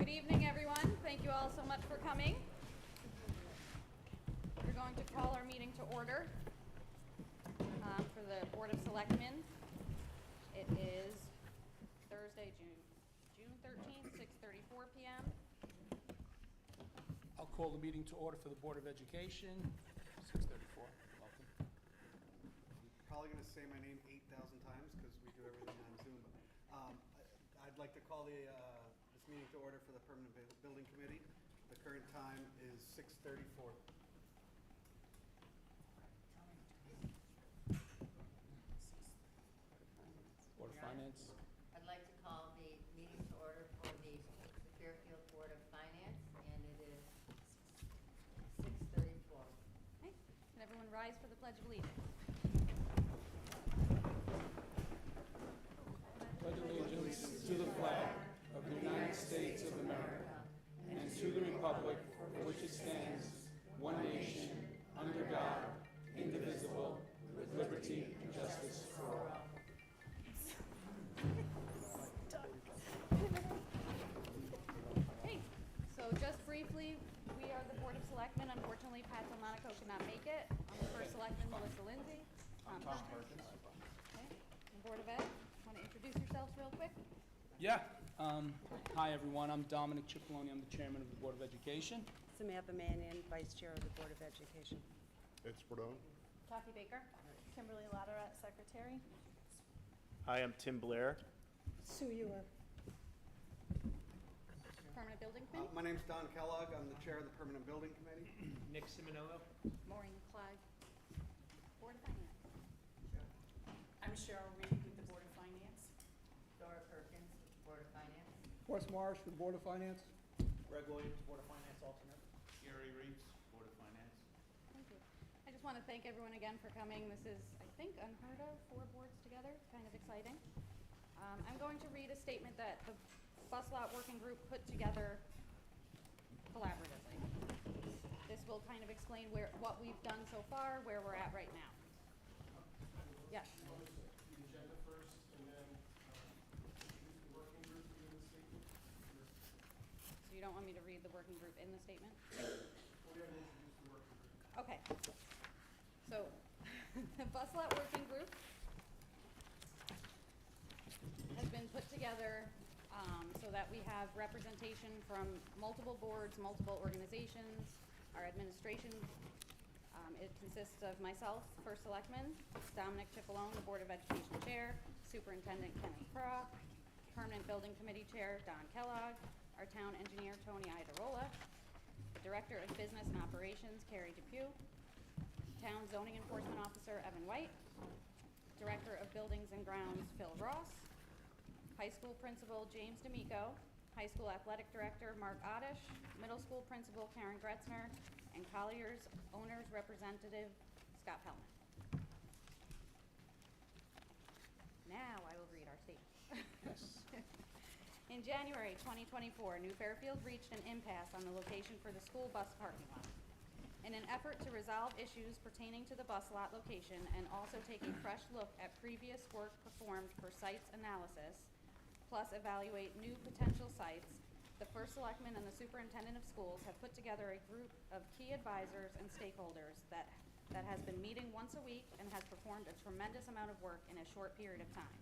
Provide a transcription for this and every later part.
Good evening, everyone. Thank you all so much for coming. We're going to call our meeting to order for the Board of Selectmen. It is Thursday, June 13th, 6:34 p.m. I'll call the meeting to order for the Board of Education, 6:34. Welcome. I'm probably going to say my name 8,000 times because we do everything on Zoom. But I'd like to call this meeting to order for the Permanent Building Committee. The current time is 6:34. Board of Finance. I'd like to call the meeting to order for the Fairfield Board of Finance, and it is 6:34. Okay. Can everyone rise for the Pledge of Allegiance? Pledge allegiance to the flag of the United States of America and to the republic for which it stands, one nation, under God, indivisible, with liberty and justice for all. Okay. So just briefly, we are the Board of Selectmen. Unfortunately, Pat Delmonico could not make it. I'm the first Selectman, Melissa Lindsay. I'm Tom Perkins. Okay. And Board of Ed, want to introduce yourselves real quick? Yeah. Hi, everyone. I'm Dominic Cipollone. I'm the Chairman of the Board of Education. Samantha Mannion, Vice Chair of the Board of Education. Ed Spadone. Kathy Baker. Kimberly Laderet, Secretary. Hi, I'm Tim Blair. Sue Ewer. Permanent Building Committee. My name's Don Kellogg. I'm the Chair of the Permanent Building Committee. Nick Simonello. Maureen Clyde. Board of Finance. I'm Cheryl Reed with the Board of Finance. Dora Perkins, Board of Finance. Wes Marsh for the Board of Finance. Greg Williams, Board of Finance alternate. Gary Reeves, Board of Finance. Thank you. I just want to thank everyone again for coming. This is, I think, unheard of, 4 boards together. Kind of exciting. I'm going to read a statement that the Bus Lot Working Group put together collaboratively. This will kind of explain what we've done so far, where we're at right now. Yes. The agenda first, and then the working group in the statement. So you don't want me to read the working group in the statement? We're going to introduce the working group. Okay. So the Bus Lot Working Group has been put together so that we have representation from multiple boards, multiple organizations, our administration. It consists of myself, First Selectman, Dominic Cipollone, the Board of Education Chair, Superintendent Kenneth Craw, Permanent Building Committee Chair Don Kellogg, our Town Engineer Tony Idarola, the Director of Business and Operations Carrie Depew, Town Zoning Enforcement Officer Evan White, Director of Buildings and Grounds Phil Ross, High School Principal James D'Amico, High School Athletic Director Mark Oddish, Middle School Principal Karen Gretzner, and Collier's Owners Representative Scott Pellman. Now I will read our statement. Yes. In January 2024, New Fairfield reached an impasse on the location for the school bus parking lot. In an effort to resolve issues pertaining to the bus lot location and also take a fresh look at previous work performed for sites analysis, plus evaluate new potential sites, the First Selectman and the Superintendent of Schools have put together a group of key advisors and stakeholders that has been meeting once a week and has performed a tremendous amount of work in a short period of time.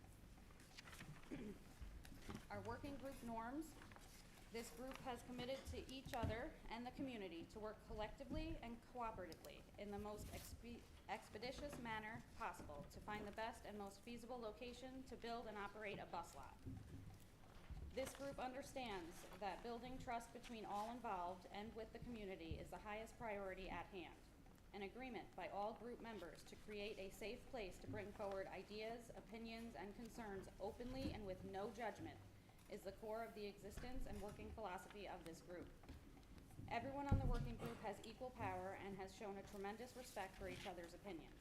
Our working group norms. This group has committed to each other and the community to work collectively and cooperatively in the most expeditious manner possible to find the best and most feasible location to build and operate a bus lot. This group understands that building trust between all involved and with the community is the highest priority at hand. An agreement by all group members to create a safe place to bring forward ideas, opinions, and concerns openly and with no judgment is the core of the existence and working philosophy of this group. Everyone on the working group has equal power and has shown a tremendous respect for each other's opinions.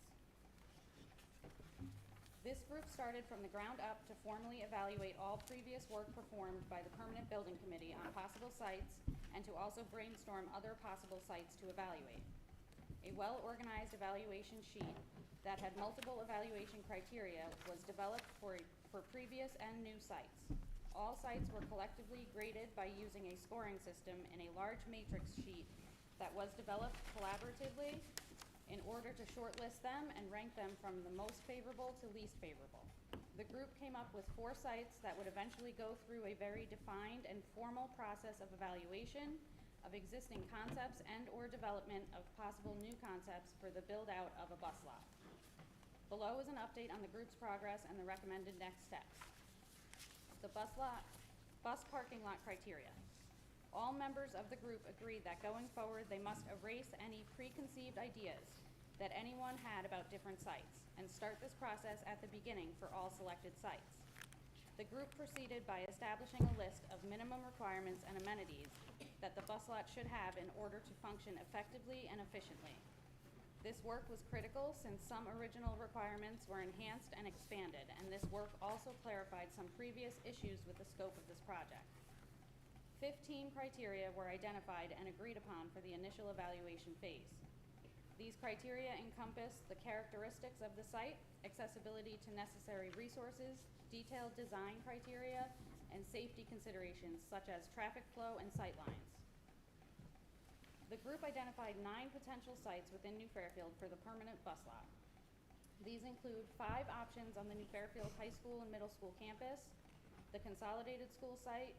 This group started from the ground up to formally evaluate all previous work performed by the Permanent Building Committee on possible sites and to also brainstorm other possible sites to evaluate. A well-organized evaluation sheet that had multiple evaluation criteria was developed for previous and new sites. All sites sites were collectively graded by using a scoring system in a large matrix sheet that was developed collaboratively in order to shortlist them and rank them from the most favorable to least favorable. The group came up with 4 sites that would eventually go through a very defined and formal process of evaluation of existing concepts and/or development of possible new concepts for the build-out of a bus lot. Below is an update on the group's progress and the recommended next steps. The bus parking lot criteria. All members of the group agreed that going forward, they must erase any preconceived ideas that anyone had about different sites and start this process at the beginning for all selected sites. The group proceeded by establishing a list of minimum requirements and amenities that the bus lot should have in order to function effectively and efficiently. This work was critical since some original requirements were enhanced and expanded, and this work also clarified some previous issues with the scope of this project. 15 criteria were identified and agreed upon for the initial evaluation phase. These criteria encompass the characteristics of the site, accessibility to necessary resources, detailed design criteria, and safety considerations such as traffic flow and sight lines. The group identified 9 potential sites within New Fairfield for the permanent bus lot. These include 5 options on the New Fairfield High School and Middle School campus, the Consolidated School site,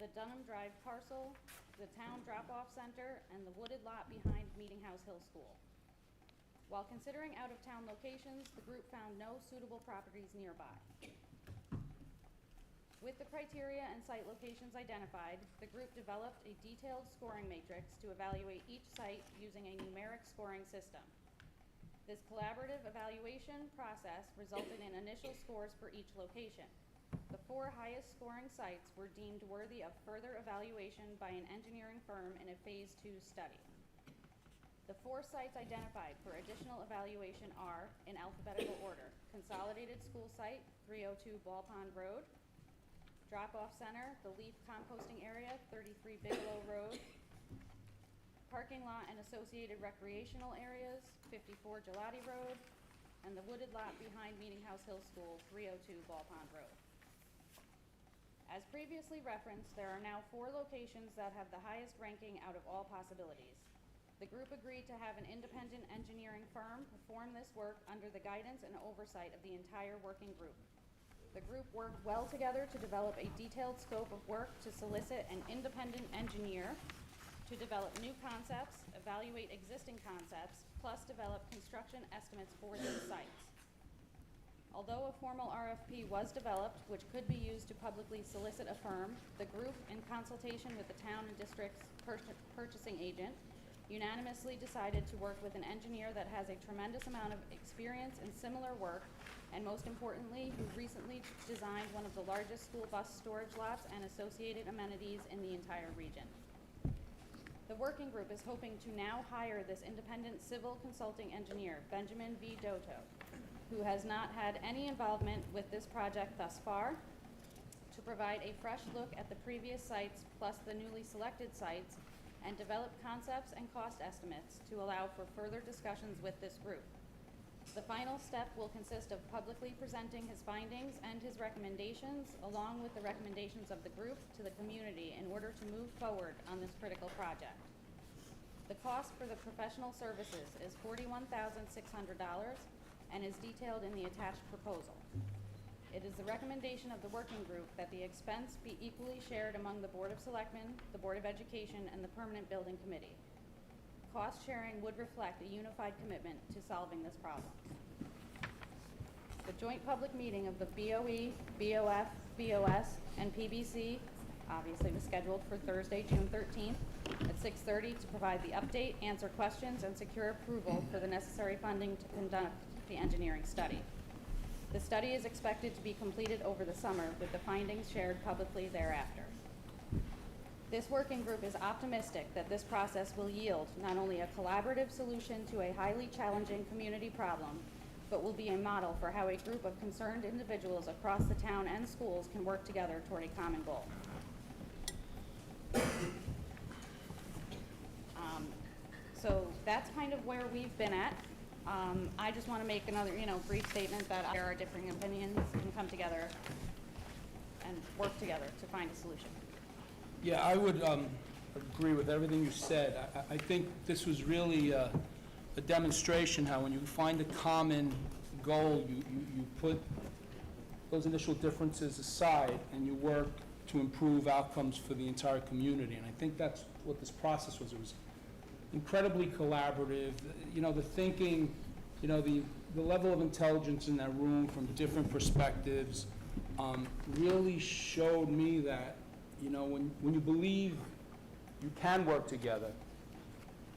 the Dunham Drive parcel, the Town Drop-Off Center, and the wooded lot behind Meeting House Hill School. While considering out-of-town locations, the group found no suitable properties nearby. With the criteria and site locations identified, the group developed a detailed scoring matrix to evaluate each site using a numeric scoring system. This collaborative evaluation process resulted in initial scores for each location. The 4 highest scoring sites were deemed worthy of further evaluation by an engineering firm in a Phase 2 study. The 4 sites identified for additional evaluation are, in alphabetical order, Consolidated School Site, 302 Ball Pond Road, Drop-Off Center, the Leaf Composting Area, 33 Bigelow Road, Parking Lot and Associated Recreational Areas, 54 Gelati Road, and the wooded lot behind Meeting House Hill School, 302 Ball Pond Road. As previously referenced, there are now 4 locations that have the highest ranking out of all possibilities. The group agreed to have an independent engineering firm perform this work under the guidance and oversight of the entire working group. The group worked well together to develop a detailed scope of work to solicit an independent engineer to develop new concepts, evaluate existing concepts, plus develop construction estimates for these sites. Although a formal RFP was developed, which could be used to publicly solicit a firm, the group, in consultation with the town and district's purchasing agent, unanimously decided to work with an engineer that has a tremendous amount of experience in similar work, and most importantly, who recently designed one of the largest school bus storage lots and associated amenities in the entire region. The working group is hoping to now hire this independent civil consulting engineer, Benjamin V. Doto, who has not had any involvement with this project thus far, to provide a fresh look at the previous sites plus the newly selected sites and develop concepts and cost estimates to allow for further discussions with this group. The final step will consist of publicly presenting his findings and his recommendations, along with the recommendations of the group, to the community in order to move forward on this critical project. The cost for the professional services is $41,600 and is detailed in the attached proposal. It is the recommendation of the working group that the expense be equally shared among the Board of Selectmen, the Board of Education, and the Permanent Building Committee. Cost sharing would reflect a unified commitment to solving this problem. The joint public meeting of the BOE, BOF, BOS, and PBC obviously was scheduled for Thursday, June 13th at 6:30 to provide the update, answer questions, and secure approval for the necessary funding to conduct the engineering study. The study is expected to be completed over the summer, with the findings shared publicly thereafter. This working group is optimistic that this process will yield not only a collaborative solution to a highly challenging community problem, but will be a model for how a group of concerned individuals across the town and schools can work together toward a common goal. So that's kind of where we've been at. I just want to make another, brief statement that there are differing opinions and come together and work together to find a solution. Yeah, I would agree with everything you said. I think this was really a demonstration how when you find a common goal, you put those initial differences aside and you work to improve outcomes for the entire community. And I think that's what this process was. It was incredibly collaborative. You know, the thinking, you know, the level of intelligence in that room from different perspectives really showed me that, you know, when you believe you can work together,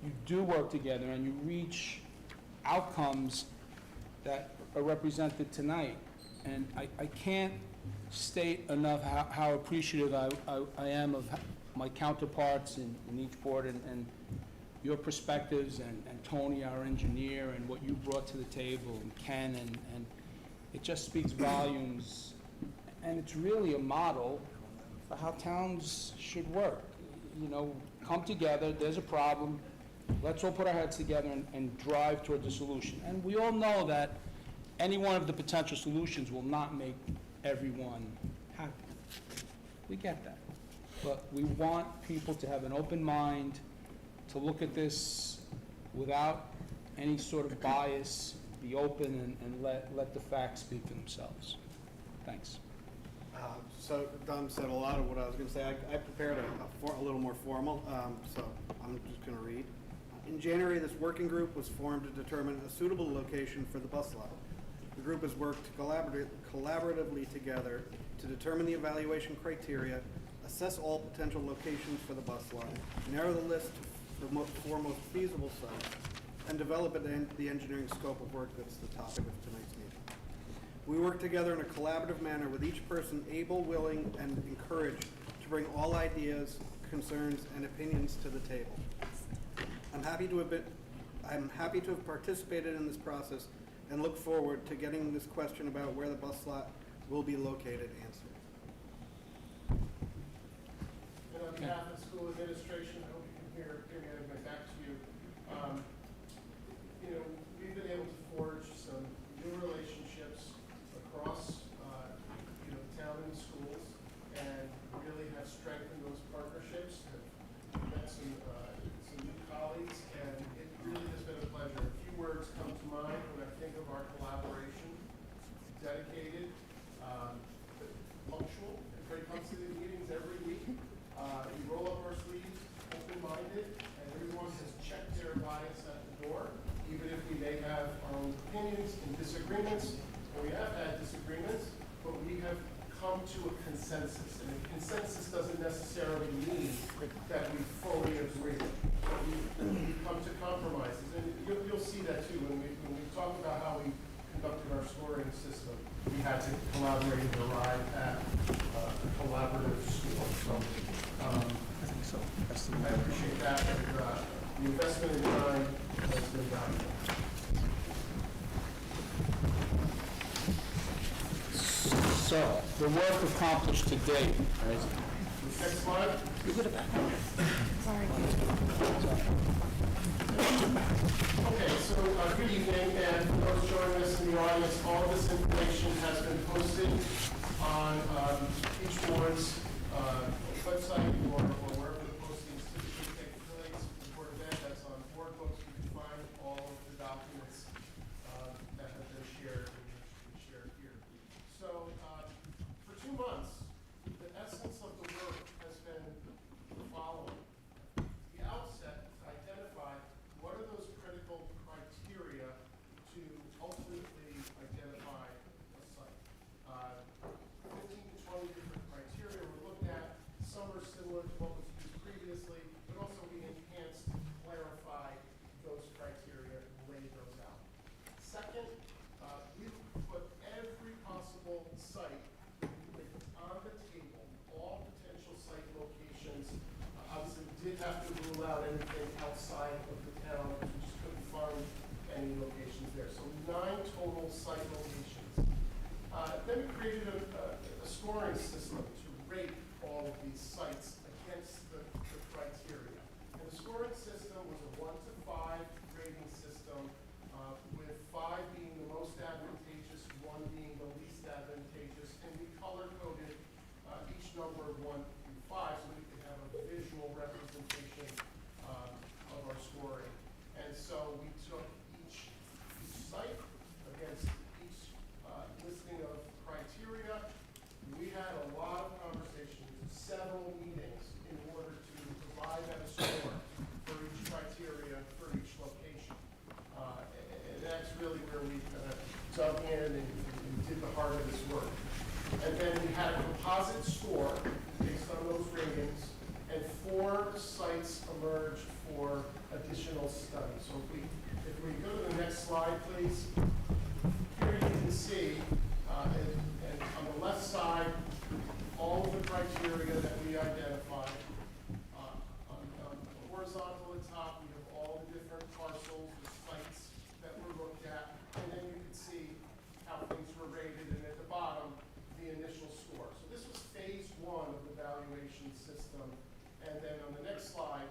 you do work together, and you reach outcomes that are represented tonight. And I can't state enough how appreciative I am of my counterparts in each board and your perspectives, and Tony, our engineer, and what you brought to the table, and Ken, and it just speaks volumes. And it's really a model for how towns should work. You know, come together, there's a problem, let's all put our heads together and drive towards a solution. And we all know that any one of the potential solutions will not make everyone happy. We get that. But we want people to have an open mind, to look at this without any sort of bias, be open and let the facts speak for themselves. Thanks. So Don said a lot of what I was going to say. I prepared a little more formal, so I'm just going to read. In January, this working group was formed to determine a suitable location for the bus lot. The group has worked collaboratively together to determine the evaluation criteria, assess all potential locations for the bus lot, narrow the list to the four most feasible sites, and develop the engineering scope of work that's the topic of tonight's meeting. We work together in a collaborative manner with each person able, willing, and encouraged to bring all ideas, concerns, and opinions to the table. I'm happy to have participated in this process and look forward to getting this question about where the bus lot will be located answered. And on behalf of the school administration, I hope you can hear me out of my back to you. You know, we've been able to forge some new relationships across, you know, the town and the schools, and really have strengthened those partnerships. Have met some new colleagues, and it really has been a pleasure. A few words come to mind when I think of our collaboration: dedicated, punctual. Everybody comes to the meetings every week. We roll up our sleeves, open-minded, and everyone has checked their bias at the door, even if we may have our own opinions and disagreements. And we have had disagreements, but we have come to a consensus. And a consensus doesn't necessarily mean that we fully agree. But we've come to compromises. And you'll see that too when we talk about how we conducted our scoring system. We had to collaborate and arrive at a collaborative score. So I think so. I appreciate that, and the investment in time has been valuable. So, the work accomplished to date, Next slide. Okay, so good evening, and for those joining us in the audience, all of this information has been posted on each board's website or wherever the postings typically take place. The board event that's on board books, you can find all of the documents that have been shared and which we shared here. So for 2 months, the essence of the work has been the following. The outset to identify what are those critical criteria to ultimately identify a site. 15 to 20 different criteria were looked at. Some are similar to what was used previously, but also we enhanced, clarified those criteria, and laid those out. Second, we put every possible site on the table, all potential site locations. Obviously, we did have to rule out anything outside of the town, because we just couldn't find any locations there. So 9 total site locations. Then we created a scoring system to rate all of these sites against the criteria. And the scoring system was a 1 to 5 rating system, with 5 being the most advantageous, 1 being the least advantageous, and we color-coded number 1 through 5 so we can have a visual representation of our scoring. And so we took each site against each listing of criteria. We had a lot of conversations, several meetings, in order to provide them a score for each criteria for each location. And that's really where we kind of dug in and did the heart of this work. And then we had a composite score based on those ratings, and 4 sites emerged for additional studies. So if we go to the next slide, please. Here you can see, and on the left side, all of the criteria that we identified. On the horizontal at the top, we have all the different parcels, the sites that were looked at, and then you can see how things were rated, and at the bottom, the initial score. So this was phase 1 of the valuation system. And then on the next slide,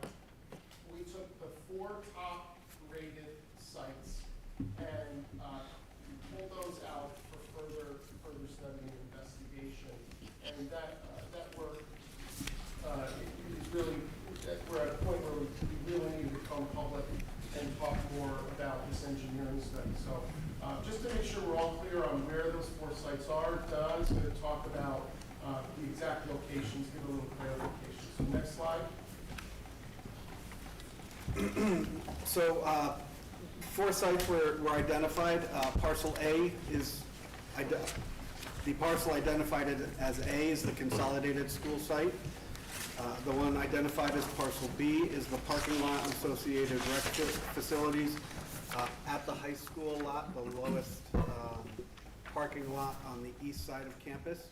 we took the 4 top rated sites and pulled those out for further study and investigation. And that work is really, we're at a point where we really need to become public and talk more about this engineering study. So just to make sure we're all clear on where those 4 sites are, Don's going to talk about the exact locations, give a little clarification. So next slide. So 4 sites were identified. Parcel A is, the parcel identified as A is the consolidated school site. The one identified as parcel B is the parking lot and associated rec facilities at the high school lot, the lowest parking lot on the east side of campus.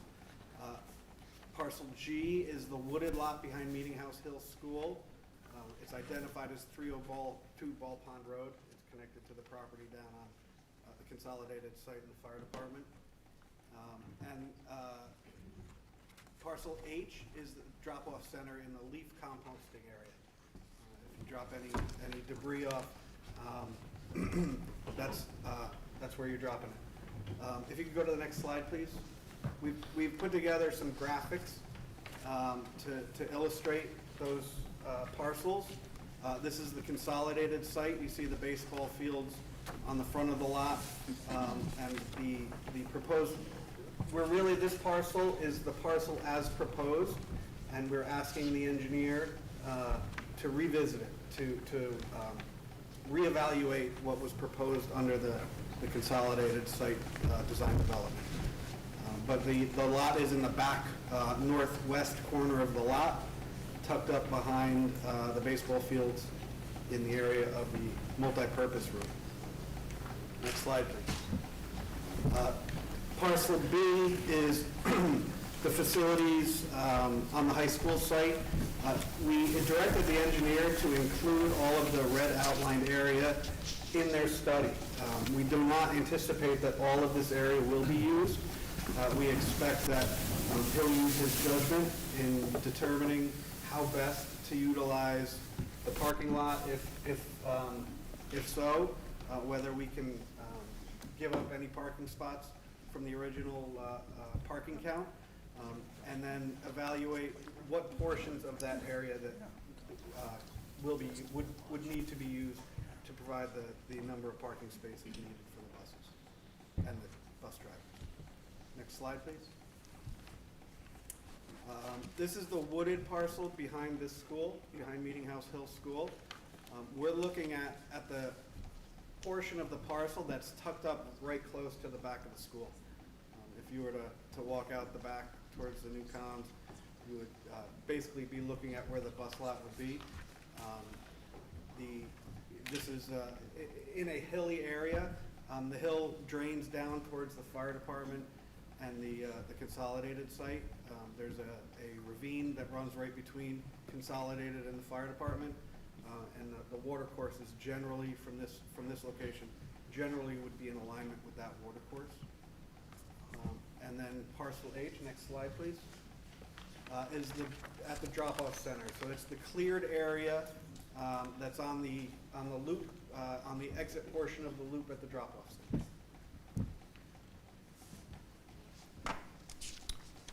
Parcel G is the wooded lot behind Meeting House Hill School. It's identified as 302 Ball Pond Road. It's connected to the property down on the consolidated site in the fire department. Parcel H is the drop-off center in the leaf composting area. If you drop any debris off, that's where you're dropping it. If you could go to the next slide, please. We've put together some graphics to illustrate those parcels. This is the consolidated site. You see the baseball fields on the front of the lot, and the proposed. This parcel is the parcel as proposed, and we're asking the engineer to revisit it, to reevaluate what was proposed under the consolidated site design development. But the lot is in the back northwest corner of the lot, tucked up behind the baseball fields in the area of the multi-purpose room. Next slide, please. Parcel B is the facilities on the high school site. We directed the engineer to include all of the red outlined area in their study. We do not anticipate that all of this area will be used. We expect that he'll use his judgment in determining how best to utilize the parking lot, if so, whether we can give up any parking spots from the original parking count, and then evaluate what portions of that area that would need to be used to provide the number of parking spaces needed for the buses and the bus drivers. Next slide, please. This is the wooded parcel behind this school, behind Meeting House Hill School. We're looking at the portion of the parcel that's tucked up right close to the back of the school. If you were to walk out the back towards the new comms, you would basically be looking at where the bus lot would be. This is in a hilly area. The hill drains down towards the fire department and the consolidated site. There's a ravine that runs right between consolidated and the fire department, and the water course is generally from this location generally would be in alignment with that water course. And then parcel H, next slide please, is at the drop-off center. So it's the cleared area that's on the loop, on the exit portion of the loop at the drop-off center.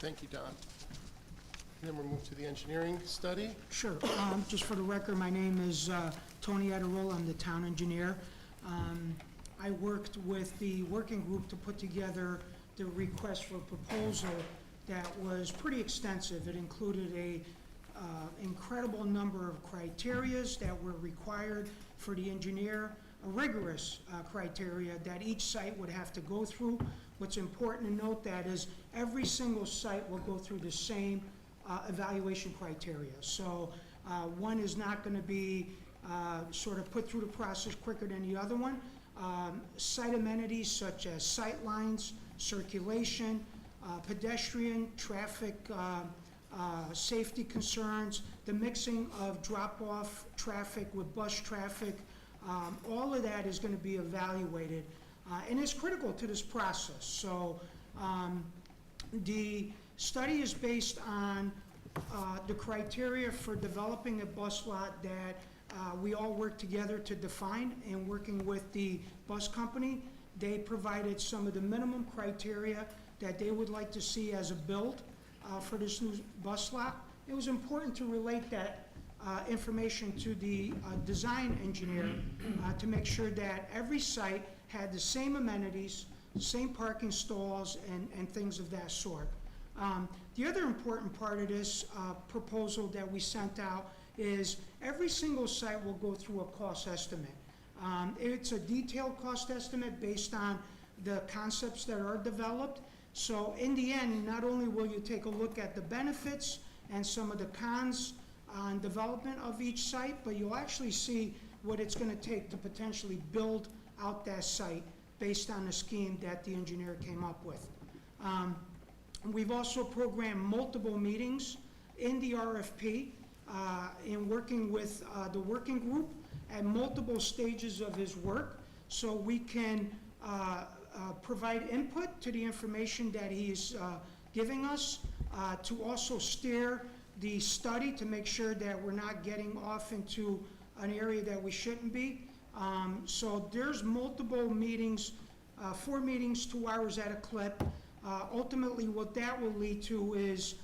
Thank you, Don. Then we'll move to the engineering study. Sure. Just for the record, my name is Tony Adirola. I'm the town engineer. I worked with the working group to put together the request for proposal that was pretty extensive. It included a incredible number of criterias that were required for the engineer, a rigorous criteria that each site would have to go through. What's important to note that is every single site will go through the same evaluation criteria. So one is not going to be sort of put through the process quicker than the other one. Site amenities such as sight lines, circulation, pedestrian, traffic, safety concerns, the mixing of drop-off traffic with bus traffic, all of that is going to be evaluated. And it's critical to this process. So the study is based on the criteria for developing a bus lot that we all work together to define, and working with the bus company. They provided some of the minimum criteria that they would like to see as a build for this new bus lot. It was important to relate that information to the design engineer to make sure that every site had the same amenities, same parking stalls, and things of that sort. The other important part of this proposal that we sent out is every single site will go through a cost estimate. It's a detailed cost estimate based on the concepts that are developed. So in the end, not only will you take a look at the benefits and some of the cons on development of each site, but you'll actually see what it's going to take to potentially build out that site based on the scheme that the engineer came up with. We've also programmed multiple meetings in the RFP in working with the working group at multiple stages of his work, so we can provide input to the information that he's giving us, to also steer the study to make sure that we're not getting off into an area that we shouldn't be. So there's multiple meetings, 4 meetings, 2 hours at a clip. Ultimately, what that will lead to is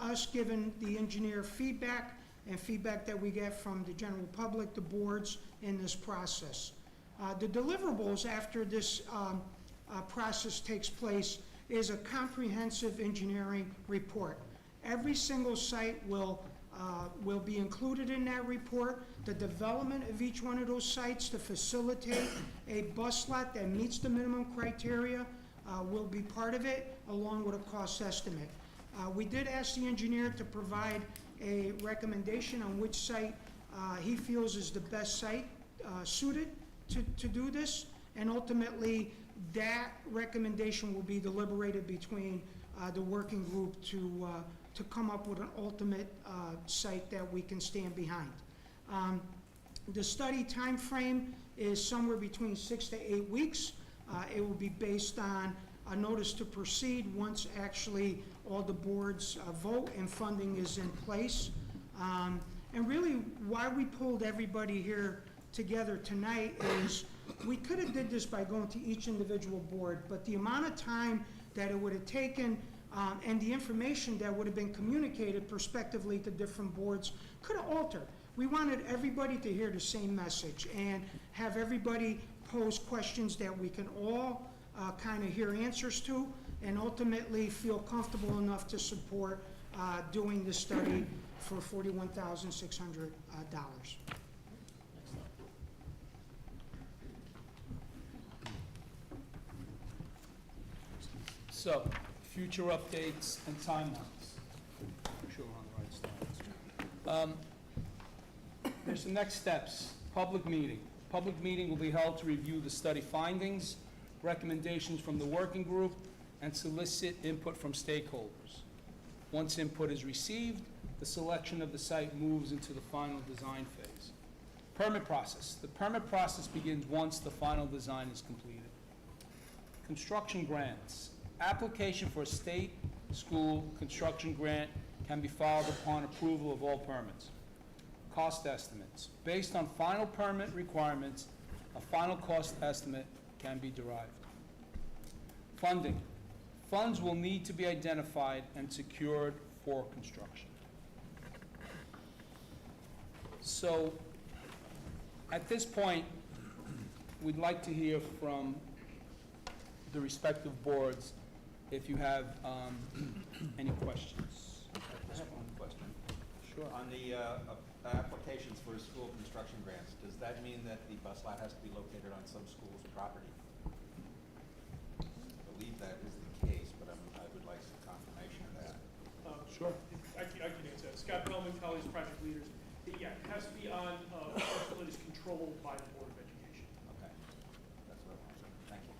us giving the engineer feedback and feedback that we get from the general public, the boards, in this process. The deliverables after this process takes place is a comprehensive engineering report. Every single site will be included in that report. The development of each one of those sites to facilitate a bus lot that meets the minimum criteria will be part of it, along with a cost estimate. We did ask the engineer to provide a recommendation on which site he feels is the best site suited to do this, and ultimately that recommendation will be deliberated between the working group to come up with an ultimate site that we can stand behind. The study time frame is somewhere between 6 to 8 weeks. It will be based on a notice to proceed once actually all the boards vote and funding is in place. And really why we pulled everybody here together tonight is we could have did this by going to each individual board, but the amount of time that it would have taken and the information that would have been communicated prospectively to different boards could have altered. We wanted everybody to hear the same message and have everybody pose questions that we can all kind of hear answers to, and ultimately feel comfortable enough to support doing the study for $41,600. So, future updates and timelines. Make sure we're on the right slide. There's the next steps. Public meeting. Public meeting will be held to review the study findings, recommendations from the working group, and solicit input from stakeholders. Once input is received, the selection of the site moves into the final design phase. Permit process. The permit process begins once the final design is completed. Construction grants. Application for a state school construction grant can be filed upon approval of all permits. Cost estimates. Based on final permit requirements, a final cost estimate can be derived. Funding. Funds will need to be identified and secured for construction. So, at this point, we'd like to hear from the respective boards if you have any questions. At this point, question? Sure. On the applications for school construction grants, does that mean that the bus lot has to be located on some school's property? I believe that is the case, but I would like some confirmation of that. Sure. I can answer that. Scott Pellman, College Project Leaders. Yeah, it has to be on a parcel that is controlled by the Board of Education. Okay, that's what I wanted. Thank you.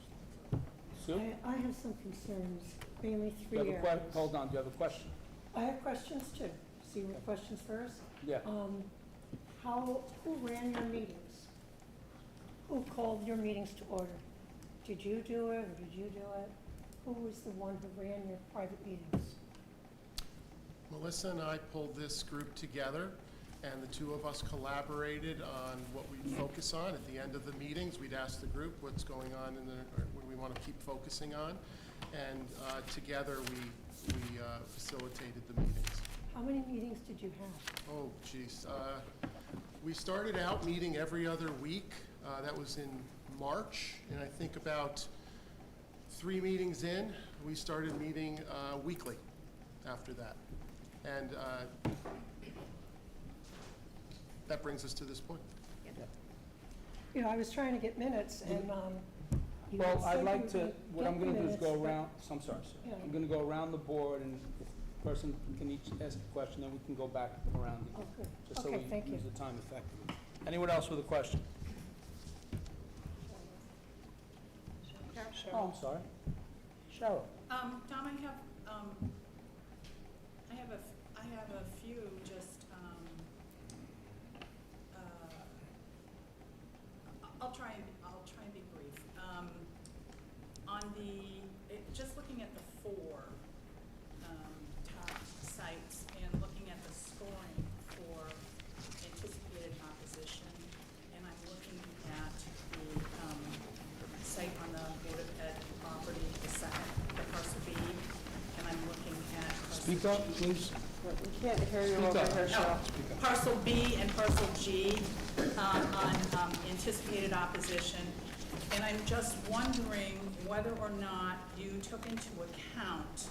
Sue? I have some concerns, mainly Do you three have a areas. hold on, do you have a question? I have questions too. See what questions first? Yeah. Who ran your meetings? Who called your meetings to order? Did you do it, or did you do it? Who was the one who ran your private meetings? Melissa and I pulled this group together, and the two of us collaborated on what we'd focus on. At the end of the meetings, we'd ask the group what's going on or what we want to keep focusing on, and together we facilitated the meetings. How many meetings did you have? Oh, geez. We started out meeting every other week. That was in March, and I think about 3 meetings in, we started meeting weekly after that. And that brings us to this point. You know, I was trying to get minutes, and you Well, had said I'd like you to, would what get I'm gonna do is minutes, go but- around, I'm sorry, sir. Yeah. I'm gonna go around the board, and if the person can each ask a question, then we can go back around Oh, again. good. Just so Okay, we thank you. use the time effectively. Anyone else with a question? Oh, I'm sorry. Cheryl? Tom, I have a few just, I'll try and be brief. Just looking at the 4 top sites and looking at the scoring for anticipated opposition, and I'm looking at the site on the Board of Ed property, the second, the parcel B, and I'm looking at. Speak up, please. We can't hear you Speak over up. here, Cheryl. Parcel B and parcel G on anticipated opposition. And I'm just wondering whether or not you took into account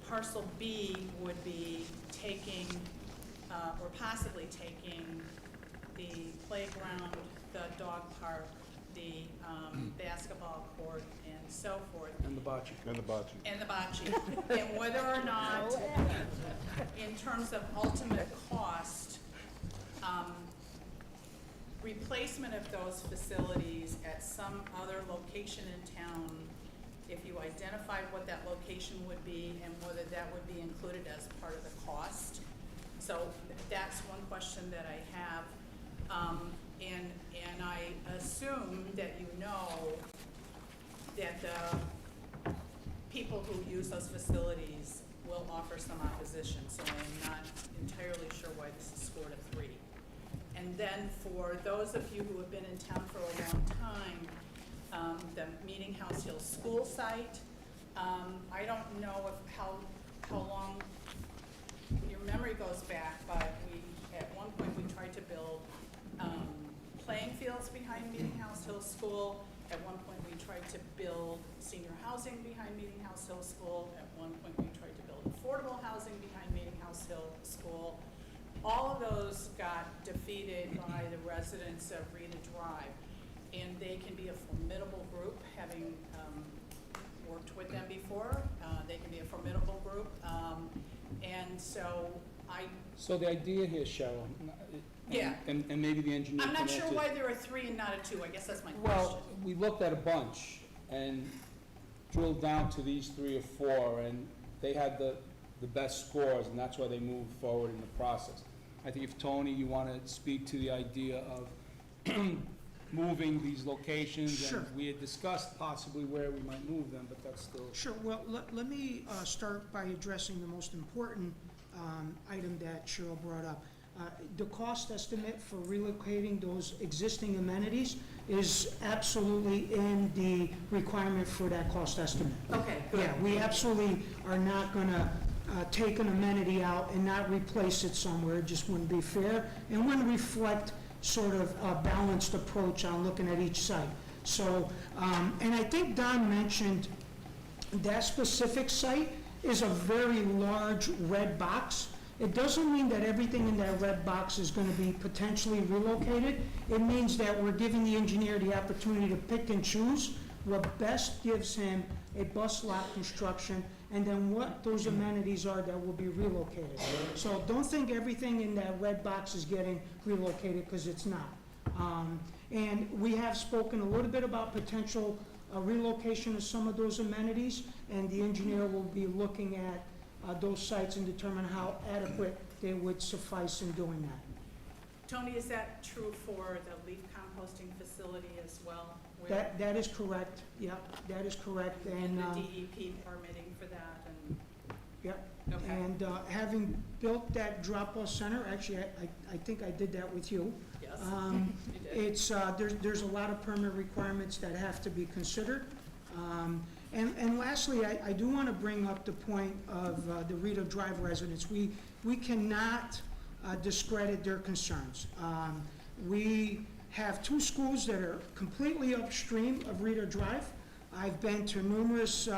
parcel B would be taking, or possibly taking the playground, the dog park, the basketball court, and so forth. And the bocce. And the bocce. And whether or not, in terms of ultimate cost, replacement of those facilities at some other location in town, if you identified what that location would be and whether that would be included as part of the cost. So that's one question that I have. And I assume that you know that the people who use those facilities will offer some opposition, so I'm not entirely sure why this is scored a 3. And then for those of you who have been in town for a long time, the Meeting House Hill School site, I don't know if how long your memory goes back, but at one point we tried to build playing fields behind Meeting House Hill School. At one point we tried to build senior housing behind Meeting House Hill School. At one point we tried to build affordable housing behind Meeting House Hill School. All of those got defeated by the residents of Rita Drive. And they can be a formidable group, having worked with them before. They can be a formidable group. And so So the idea here, Cheryl, Yeah. and maybe the engineer I'm can not sure answer- why there are 3 and not a 2. I guess that's my question. Well, we looked at a bunch and drilled down to these 3 or 4, and they had the best scores, and that's why they moved forward in the process. I think if, Tony, you want to speak to the idea of moving these locations. Sure. And we had discussed possibly where we might move them, but that's still. Sure, well, let me start by addressing the most important item that Cheryl brought up. The cost estimate for relocating those existing amenities is absolutely in the requirement for that cost estimate. Okay, good. Yeah, we absolutely are not gonna take an amenity out and not replace it somewhere. It just wouldn't be fair and wouldn't reflect sort of a balanced approach on looking at each site. So, and I think Don mentioned that specific site is a very large red box. It doesn't mean that everything in that red box is going to be potentially relocated. It means that we're giving the engineer the opportunity to pick and choose what best gives him a bus lot construction, and then what those amenities are that will be relocated. So don't think everything in that red box is getting relocated, because it's not. And we have spoken a little bit about potential relocation of some of those amenities, and the engineer will be looking at those sites and determine how adequate they would suffice in doing that. Tony, is that true for the leaf composting facility as well? Where- That is correct, yep, that is correct, And the DEP permitting for that, and, yep. okay. And having built that drop-off center, actually, I think I did that with you. Yes, you did. It's, there's a lot of permit requirements that have to be considered. And lastly, I do want to bring up the point of the Rita Drive residents. We cannot discredit their concerns. We have two schools that are completely upstream of Rita Drive. I've been to numerous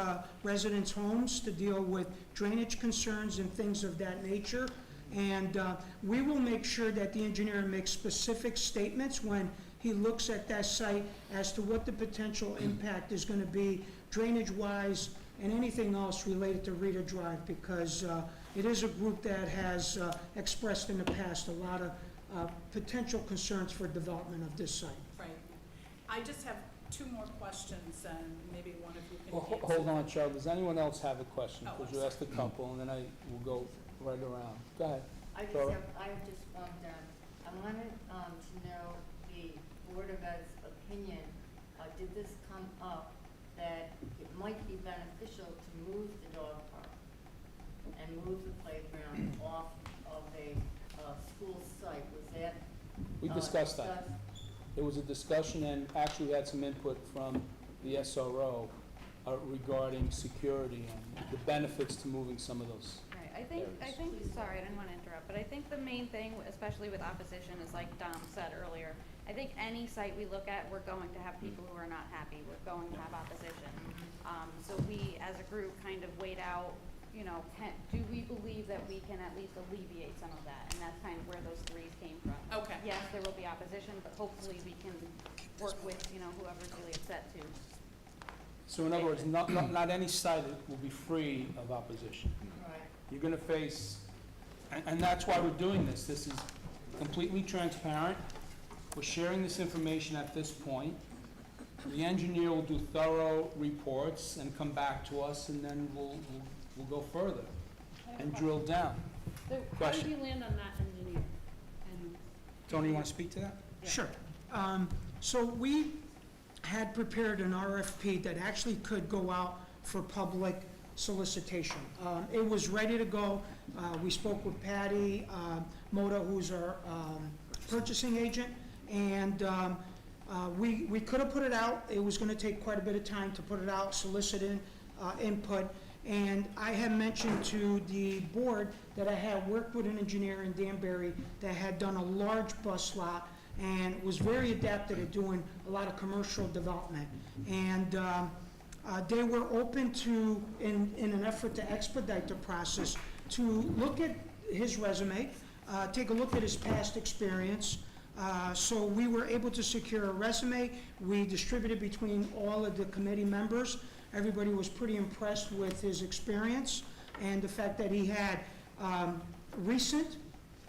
residents' homes to deal with drainage concerns and things of that nature. And we will make sure that the engineer makes specific statements when he looks at that site as to what the potential impact is going to be drainage-wise and anything else related to Rita Drive, because it is a group that has expressed in the past a lot of potential concerns for development of this site. Right. I just have two more questions, and maybe one of you can Well, answer. hold on, Cheryl, does anyone else have a question? Oh, Because I'm you asked a couple, and then I will go right around. Go ahead. I just Laura? want, I wanted to know the Board of Ed's opinion. Did this come up that it might be beneficial to move the dog park and move the playground off of a school site? Was that? We discussed that. There was a discussion, and actually we had some input from the SRO regarding security and the benefits to moving some of those. Right, I think, sorry, I didn't want to interrupt, but I think the main thing, especially with opposition, is like Dom said earlier, I think any site we look at, we're going to have people who are not happy, we're going to have opposition. So we, as a group, kind of weighed out, you know, do we believe that we can at least alleviate some of that? And that's kind of where those threes came from. Okay. Yes, there will be opposition, but hopefully we can work with, you know, whoever's really upset too. So in other words, not any site will be free of opposition. Right. You're going to face, and that's why we're doing this. This is completely transparent. We're sharing this information at this point. The engineer will do thorough reports and come back to us, and then we'll go further and drill down. So how did you land on that engineer? And Tony, you want to speak to that? Sure. So we had prepared an RFP that actually could go out for public solicitation. It was ready to go. We spoke with Patty Moda, who's our purchasing agent, and we could have put it out. It was going to take quite a bit of time to put it out, solicit input. And I had mentioned to the board that I had worked with an engineer in Danbury that had done a large bus lot and was very adapted at doing a lot of commercial development. And they were open to, in an effort to expedite the process, to look at his resume, take a look at his past experience. So we were able to secure a resume. We distributed between all of the committee members. Everybody was pretty impressed with his experience and the fact that he had recent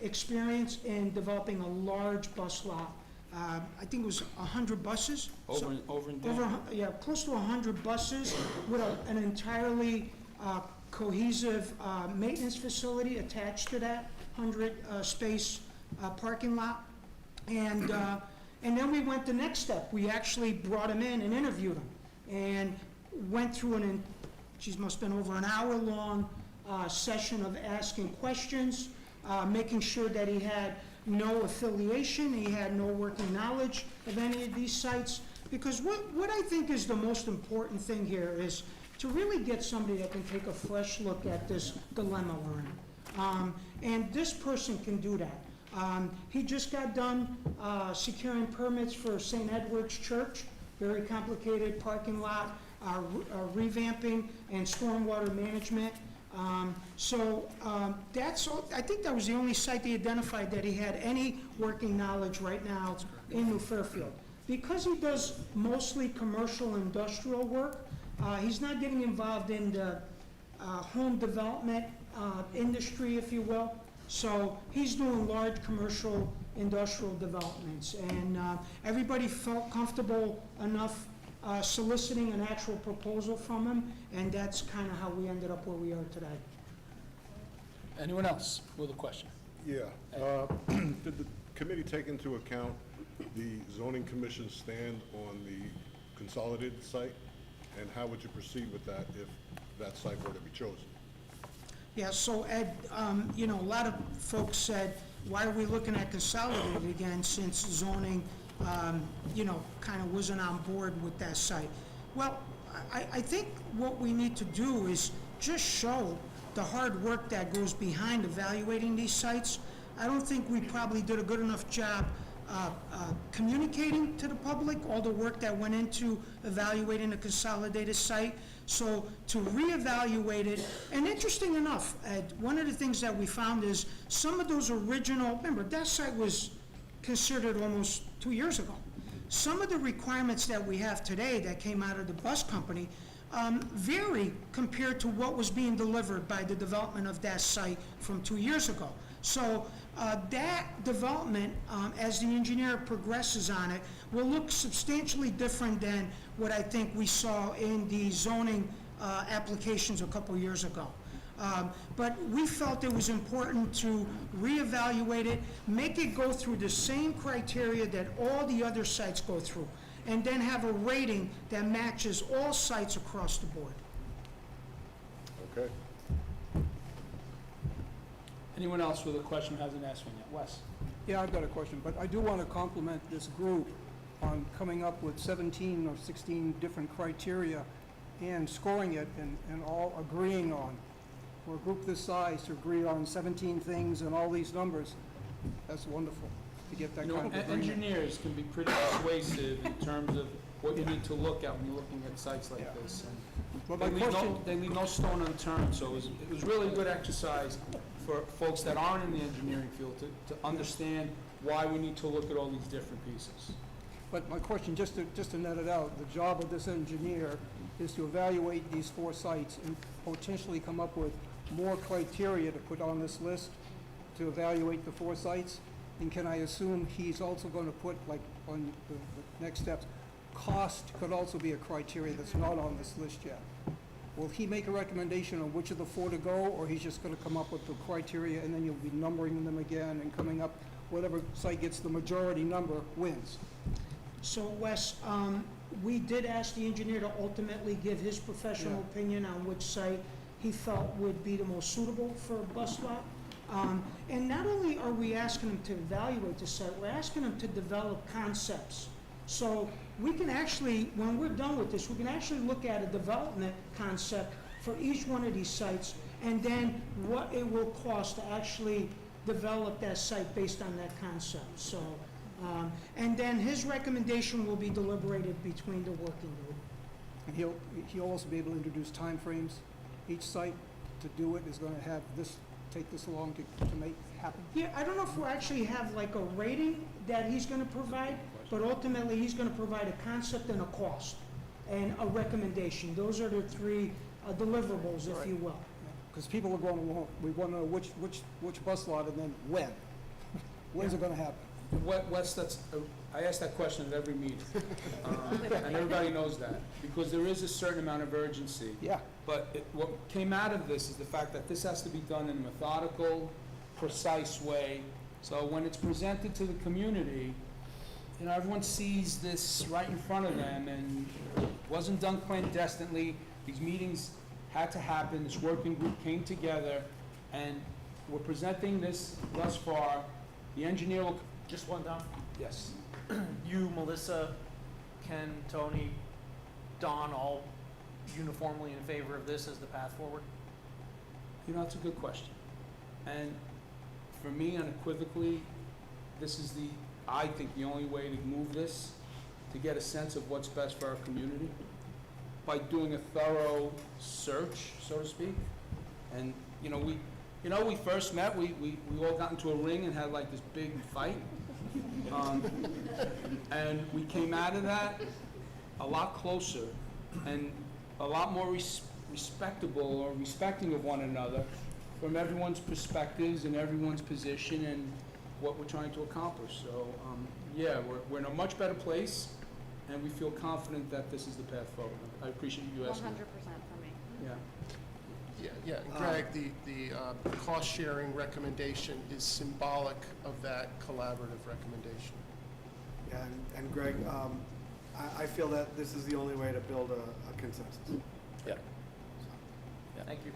experience in developing a large bus lot. I think it was 100 buses. Over and down. Yeah, close to 100 buses with an entirely cohesive maintenance facility attached to that 100-space parking lot. And then we went the next step. We actually brought him in and interviewed him and went through she must have been over an hour-long session of asking questions, making sure that he had no affiliation, he had no working knowledge of any of these sites. Because what I think is the most important thing here is to really get somebody that can take a fresh look at this dilemma we're in. And this person can do that. He just got done securing permits for St. Edward's Church, very complicated parking lot, revamping and stormwater management. That's all, I think that was the only site they identified that he had any working knowledge right now in New Fairfield. Because he does mostly commercial industrial work, he's not getting involved in the home development industry, if you will. So he's doing large commercial industrial developments. And everybody felt comfortable enough soliciting an actual proposal from him, and that's kind of how we ended up where we are today. Anyone else with a question? Yeah. Did the committee take into account the zoning commission's stand on the consolidated site? And how would you proceed with that if that site were to be chosen? Yeah, so Ed, you know, a lot of folks said, why are we looking at consolidated again since zoning, you know, kind of wasn't on board with that site? Well, I think what we need to do is just show the hard work that goes behind evaluating these sites. I don't think we probably did a good enough job communicating to the public all the work that went into evaluating a consolidated site. So to reevaluate it, and interesting enough, Ed, one of the things that we found is some of those original, remember, that site was considered almost 2 years ago. Some of the requirements that we have today that came out of the bus company vary compared to what was being delivered by the development of that site from 2 years ago. So that development, as the engineer progresses on it, will look substantially different than what I think we saw in the zoning applications a couple years ago. But we felt it was important to reevaluate it, make it go through the same criteria that all the other sites go through, and then have a rating that matches all sites across the board. Okay. Anyone else with a question who hasn't asked one yet? Wes? Yeah, I've got a question, but I do want to compliment this group on coming up with 17 or 16 different criteria and scoring it and all agreeing on. For a group this size to agree on 17 things and all these numbers, that's wonderful to get that You know, kind of agreement. engineers can be pretty persuasive in terms of what you need to look at when you're looking at sites like Yeah. this. And But they my leave question, they leave no stone unturned, so it was really a good exercise for folks that aren't in the engineering field to understand why we need to look at all these different pieces. but my question, just to net it out, the job of this engineer is to evaluate these 4 sites and potentially come up with more criteria to put on this list to evaluate the 4 sites? And can I assume he's also going to put, like, on the next steps, cost could also be a criteria that's not on this list yet? Will he make a recommendation on which of the 4 to go, or he's just going to come up with the criteria and then you'll be numbering them again and coming up, whatever site gets the majority number wins? So Wes, we did ask the engineer to ultimately give his professional opinion on which site he felt would be the most suitable for a bus lot. And not only are we asking him to evaluate the site, we're asking him to develop concepts. So we can actually, when we're done with this, we can actually look at a development concept for each one of these sites, and then what it will cost to actually develop that site based on that concept. So, and then his recommendation will be deliberated between the working group. And he'll also be able to introduce timeframes. Each site to do it is going to have this, take this long to make happen. Yeah, I don't know if we'll actually have like a rating that he's gonna provide, but ultimately, he's gonna provide a concept and a cost, and a recommendation. Those are the 3 deliverables, if you will. Because people are going to want, we want to know which bus lot and then when. When's it going to happen? Wes, I ask that question at every meeting, and everybody knows that, because there is a certain amount of urgency. Yeah. But what came out of this is the fact that this has to be done in a methodical, precise way, so when it's presented to the community, you know, everyone sees this right in front of them, and it wasn't done clandestinely. These meetings had to happen, this working group came together, and we're presenting this thus far. The engineer will... Just one down. Yes. You, Melissa, Ken, Tony, Don all uniformly in favor of this as the path forward? You know, it's a good question. And for me, unequivocally, this is I think the only way to move this, to get a sense of what's best for our community, by doing a thorough search, so to speak. And, we first met, we all got into a ring and had like this big fight. And we came out of that a lot closer and a lot more respectable or respecting of one another from everyone's perspectives and everyone's position and what we're trying to accomplish. So, yeah, we're in a much better place, and we feel confident that this is the path forward. I appreciate you 100% asking. for me. Yeah. Yeah, Greg, the cost-sharing recommendation is symbolic of that collaborative recommendation. Yeah, and Greg, I feel that this is the only way to build a consensus. Yeah. Thank you.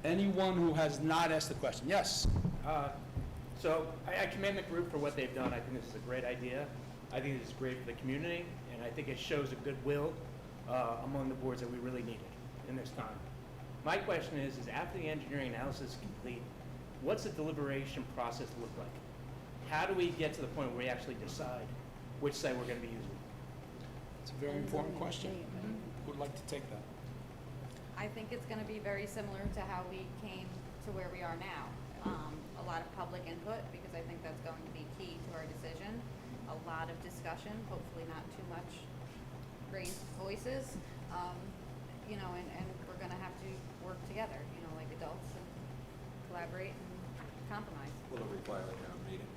Anyone who has not asked the question, yes? So I commend the group for what they've done. I think this is a great idea. I think this is great for the community, and I think it shows a goodwill among the boards that we really needed in this time. My question is after the engineering analysis is complete, what's the deliberation process look like? How do we get to the point where we actually decide which site we're going to be using? It's a very important question. Would like to take that. I think it's gonna be very similar to how we came to where we are now. A lot of public input, because I think that's going to be key to our decision. A lot of discussion, hopefully not too much raised voices. And we're gonna have to work together, like adults, and collaborate and compromise. Will it require a town meeting?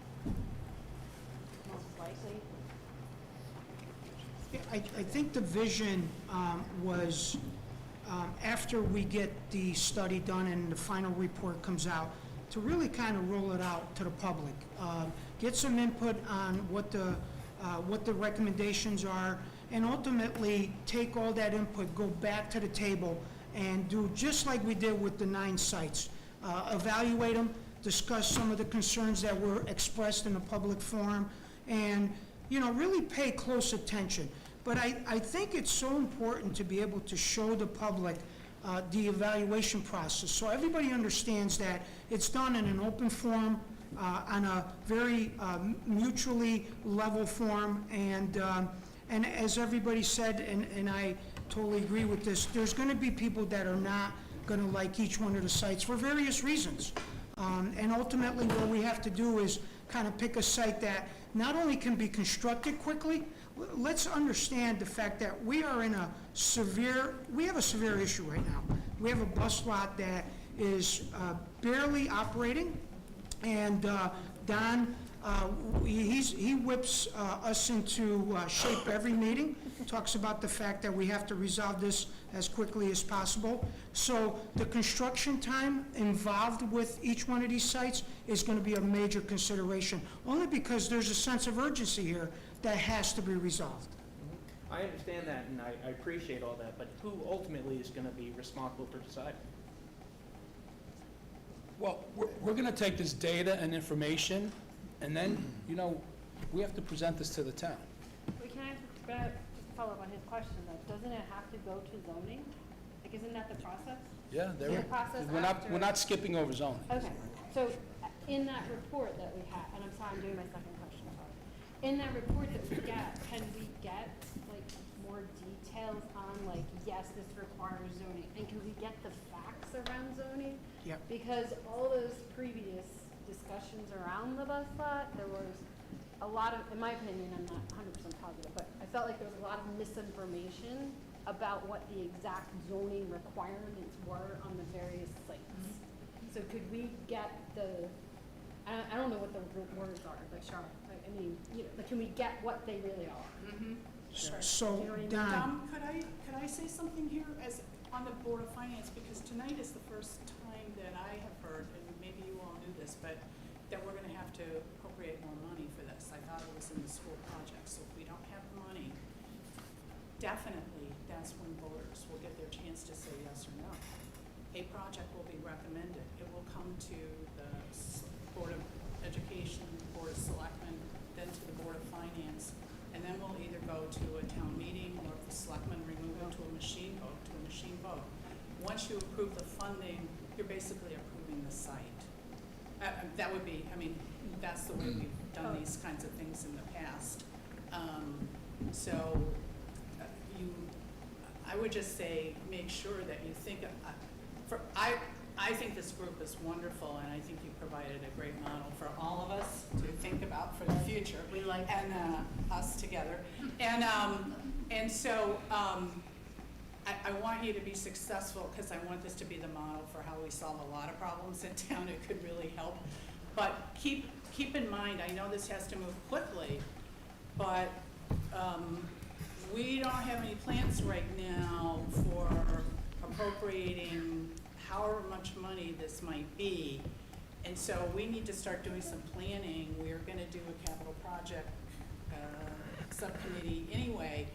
Most likely. I think the vision was, after we get the study done and the final report comes out, to really kind of roll it out to the public. Get some input on what the recommendations are, and ultimately take all that input, go back to the table, and do just like we did with the 9 sites. Evaluate them, discuss some of the concerns that were expressed in the public forum, and, really pay close attention. But I think it's so important to be able to show the public the evaluation process, so everybody understands that it's done in an open forum, on a very mutually level forum, and as everybody said, and I totally agree with this, there's going to be people that are not going to like each one of the sites for various reasons. And ultimately, what we have to do is kind of pick a site that not only can be constructed quickly, let's understand the fact that we have a severe issue right now. We have a bus lot that is barely operating, and Don, he whips us into shape every meeting, talks about the fact that we have to resolve this as quickly as possible. So the construction time involved with each one of these sites is going to be a major consideration, only because there's a sense of urgency here that has to be resolved. I understand that, and I appreciate all that, but who ultimately is going to be responsible for deciding? Well, we're going to take this data and information, and then, we have to present this to the town. But can I just follow up on his question, though? Doesn't it have to go to zoning? Like, isn't that the process? Yeah, The process we're not skipping over zoning. Okay, so in that report that we have, and I'm sorry, I'm doing my second question, sorry. In that report that we get, can we get, like, more details on, like, yes, this requires zoning? And can we get the facts around zoning? Yep. Because all those previous discussions around the bus lot, there was a lot of, in my opinion, I'm not 100% positive, but I felt like there was a lot of misinformation about what the exact zoning requirements were on the various sites. So could we get I don't know what the words are, but Charlotte, I mean, like, can we get what they really are? So, You know what I mean? Don, Could I say something here as on the Board of Finance, because tonight is the first time that I have heard, and maybe you all knew this, but that we're gonna have to appropriate more money for this. I thought it was in the school project, so if we don't have the money, definitely that's when voters will get their chance to say yes or no. A project will be recommended. It will come to the Board of Education, Board of Selectmen, then to the Board of Finance, and then we'll either go to a town meeting, or if the selectmen remove it to a machine vote, basically approving the site. That would be, I mean, that's the way we've done these kinds of things in the past. So I would just say, make sure that you think, I think this group is wonderful, and I think you provided a great model for all of us to think about for the future. We like and us together. And so I want you to be successful, because I want this to be the model for how we solve a lot of problems in town. It could really help. But keep in mind, I know this has to move quickly, but we don't have any plans right now for appropriating however much money this might be. And so we need to start doing some planning. We're gonna do a capital project subcommittee anyway.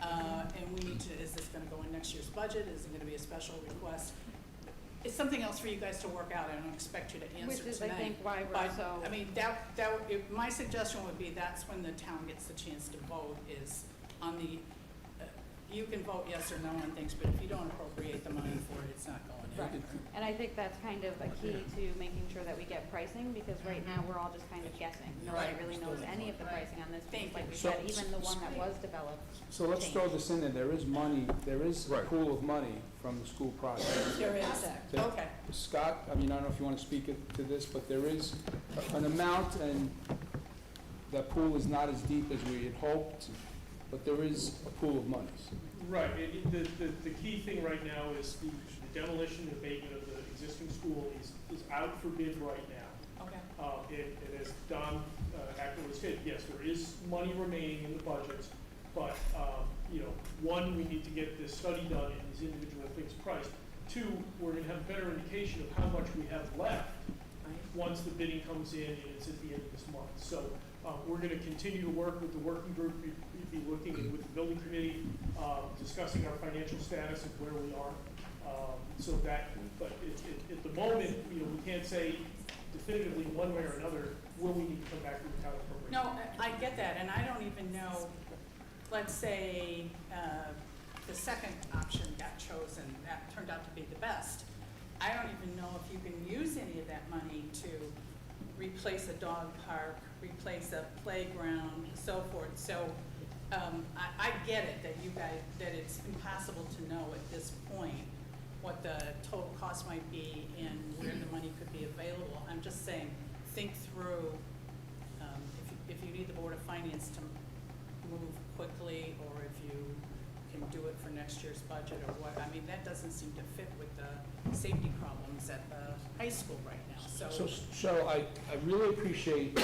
And we need to, is this gonna go in next year's budget? Is it gonna be a special request? It's something else for you guys to work out. I don't expect you to answer tonight. Which is, I think, why we're But, so. I mean, my suggestion would be that's when the town gets the chance to vote, is on the, you can vote yes or no on things, but if you don't appropriate the money for it, it's not going anywhere. And I think that's kind of a key to making sure that we get pricing, because right now, we're all just kind of guessing. Nobody Right. really knows any of the pricing on this, Thank because like we you. said, even the one that was developed. So let's throw this in there. There is money, there is a pool of money from the school project. There is, That- okay. Scott, I mean, I don't know if you want to speak to this, but there is an amount, and that pool is not as deep as we had hoped, but there is a pool of monies. Right, the key thing right now is the demolition and abatement of the existing school is out for bid right now. Okay. And as Don accurately stated, yes, there is money remaining in the budget, but, one, we need to get this study done and these individual things priced. Two, we're gonna have a better indication of how much we have left once the bidding comes in and it's at the end of this month. So we're gonna continue to work with the working group, we'd be looking with the building committee, discussing our financial status and where we are. So that, but at the moment, we can't say definitively one way or another, will we need to come back to the town appropriation? No, I get that, and I don't even know, let's say, the second option got chosen, that turned out to be the best. I don't even know if you can use any of that money to replace a dog park, replace a playground, so forth. So, I get it that that it's impossible to know at this point what the total cost might be and where the money could be available. I'm just saying, think through, if you need the Board of Finance to move quickly, or if you can do it for next year's budget or what. I mean, that doesn't seem to fit with the safety problems at the high school right now, So Cheryl, I really appreciate,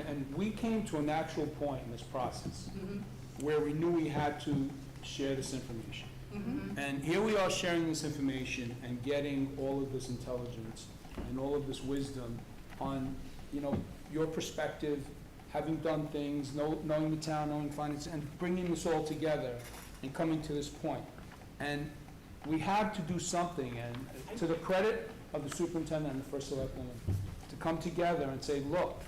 and we came to a natural point in this process where we knew we had to share this information. And here we are sharing this information and getting all of this intelligence and all of this wisdom on, your perspective, having done things, knowing the town, knowing finance, and bringing this all together and coming to this point. And we had to do something, and to the credit of the superintendent and the first selectwoman, to come together and say, look,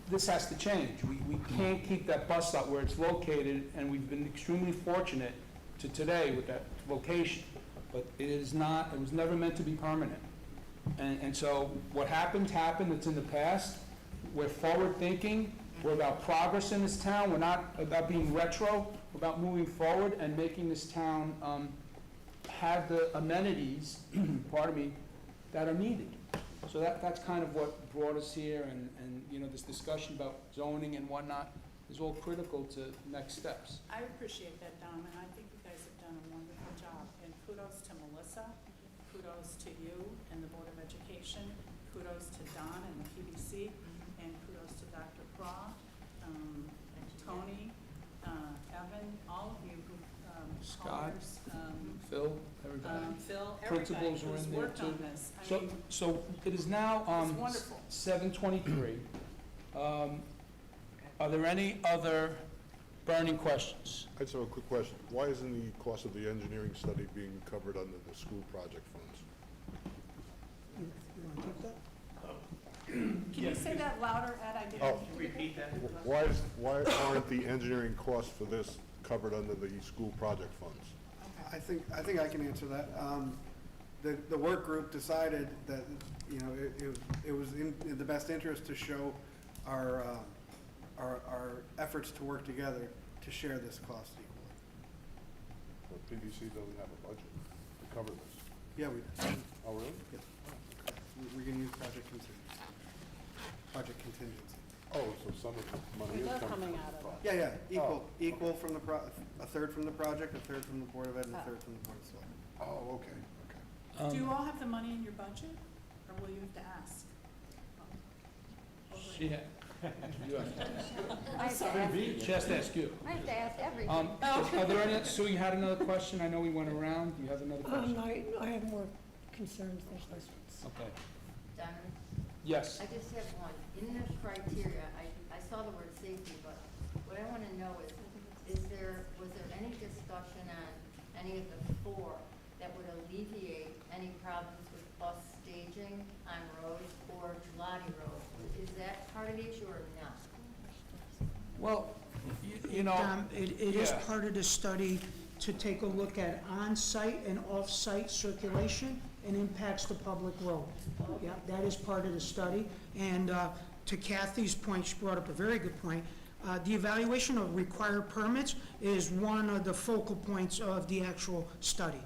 this has to change. We can't keep that bus stop where it's located, and we've been extremely fortunate to today with that location. But it was never meant to be permanent. And so what happened, it's in the past. We're forward thinking, we're about progress in this town, we're not about being retro, we're about moving forward and making this town have the amenities, pardon me, that are needed. So that's kind of what brought us here, and this discussion about zoning and whatnot is all critical to next steps. I appreciate that, Don, and I think you guys have done a wonderful job. And kudos to Melissa, kudos to you and the Board of Education, kudos to Don and the PBC, and kudos to Dr. Craw, Tony, Evan, all of you who, Scott, callers, Phil, everybody. Phil, everybody Principals were who's in there worked too. on this. I mean, So it is now It's wonderful. 7:23. Are there any other burning questions? I just have a quick question. Why isn't the cost of the engineering study being covered under the school project funds? You want to take that? Can you say that louder, Ed? I didn't. Oh. Repeat that. Why aren't the engineering costs for this covered under the school project funds? I think I can answer that. the work group decided that, you know, it was in the best interest to show our efforts to work together to share this cost equally. But PBC doesn't have a budget to cover this. Yeah, we did. Oh, really? Yep. We're gonna use project contingency. Oh, so some of the money is coming from the project. Yeah, equal from the a third from the project, a third from the Board of Ed, and a third from the Board of Selectmen. Oh, okay. Do you all have the money in your budget, or will you have to ask? She had, you have to ask. She has to ask you. I have to ask everything. Are there any, Sue, you had another question? I know we went around. Do you have another question? I have more concerns than questions. Okay. Diamond? Yes. I just have one. In the criteria, I saw the word safety, but what I want to know is was there any discussion on any of the four that would alleviate any problems with bus staging on roads or Gelati Road? Is that part of the issue or not? Well, you know. It is yeah. part of the study to take a look at on-site and off-site circulation and impacts to public road. Yeah, that is part of the study. And to Kathy's point, she brought up a very good point. The evaluation of required permits is one of the focal points of the actual study.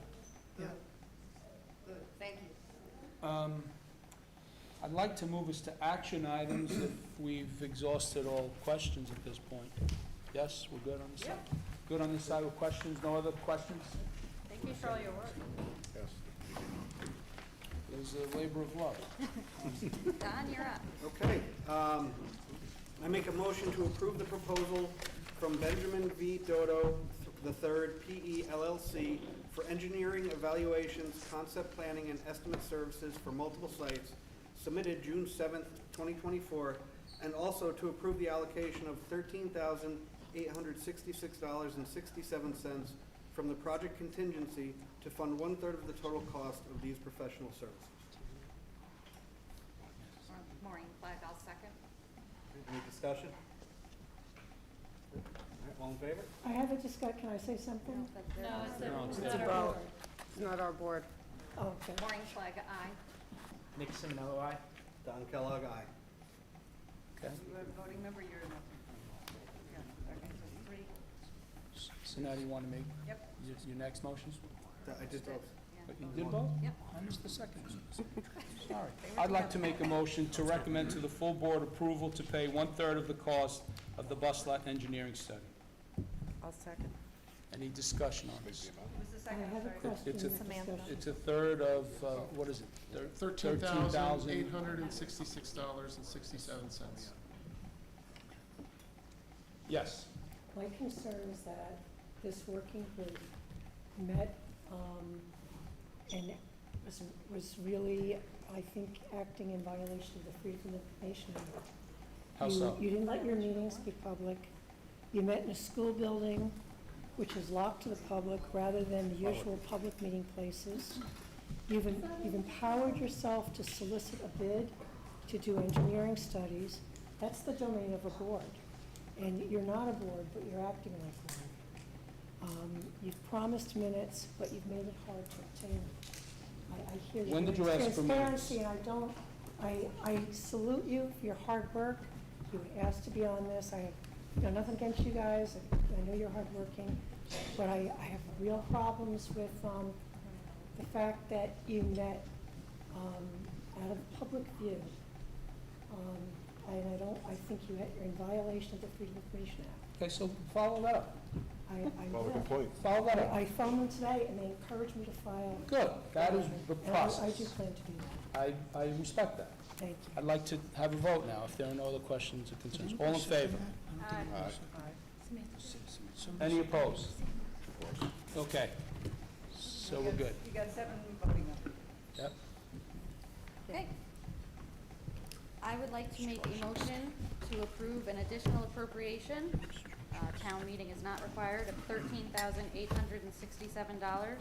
Yeah. Good, thank you. I'd like to move us to action items if we've exhausted all questions at this point. Yes, we're good on this side? Good on this side with questions? No other questions? Thank you for all your work. Yes. It was a labor of love. Don, you're up. Okay, I make a motion to approve the proposal from Benjamin V. Dodo III, PE LLC, for engineering evaluations, concept planning, and estimate services for multiple sites, submitted June 7th, 2024, and also to approve the allocation of $13,866.67 from the project contingency to fund 1/3 of the total cost of these professional services. Maureen Clegg, I'll second. Any discussion? All right, all in favor? I have a discussion, can I say something? No, it's It's about, it's not our board. Oh, okay. Maureen Clegg, aye. Nick Simonello, aye. Don Kellogg, aye. Okay. You are a voting member, you're not. Yeah, okay, so 3. So now do you want to make Yep. your next motions? I did both. You did both? Yep. I missed the second. Sorry. I'd like to make a motion to recommend to the full board approval to pay 1/3 of the cost of the bus lot engineering study. I'll second. Any discussion on this? Who's the I second? have a Sorry. question. It's a- in the discussion. It's a third of, what is it? $13,866.67. Yes. My concern is that this working group met, and was really, I think, acting in violation of the Freedom of Information Act. How so? You didn't let your meetings be public. You met in a school building, which is locked to the public, rather than the usual public meeting places. You've empowered yourself to solicit a bid to do engineering studies. That's the domain of a board. And you're not a board, but you're acting like one. You've promised minutes, but you've made it hard to obtain them. I hear you. When did you ask for minutes? Transparency, and I salute you for your hard work. You asked to be on this. I have nothing against you guys. I know you're hardworking, but I have real problems with the fact that you met out of public view. And I think you're in violation of the Freedom of Information Act. Okay, so follow that up. I File a will. complaint. Follow that up. I phoned them today, and they encouraged me to file. Good. That is the And process. I do plan to do that. I respect that. Thank you. I'd like to have a vote now, if there are no other questions or concerns. All in favor? Aye. Any opposed? Okay. So we're good. You got 7 voting members. Yep. Okay. I would like to make a motion to approve an additional appropriation. Town meeting is not required, of $13,867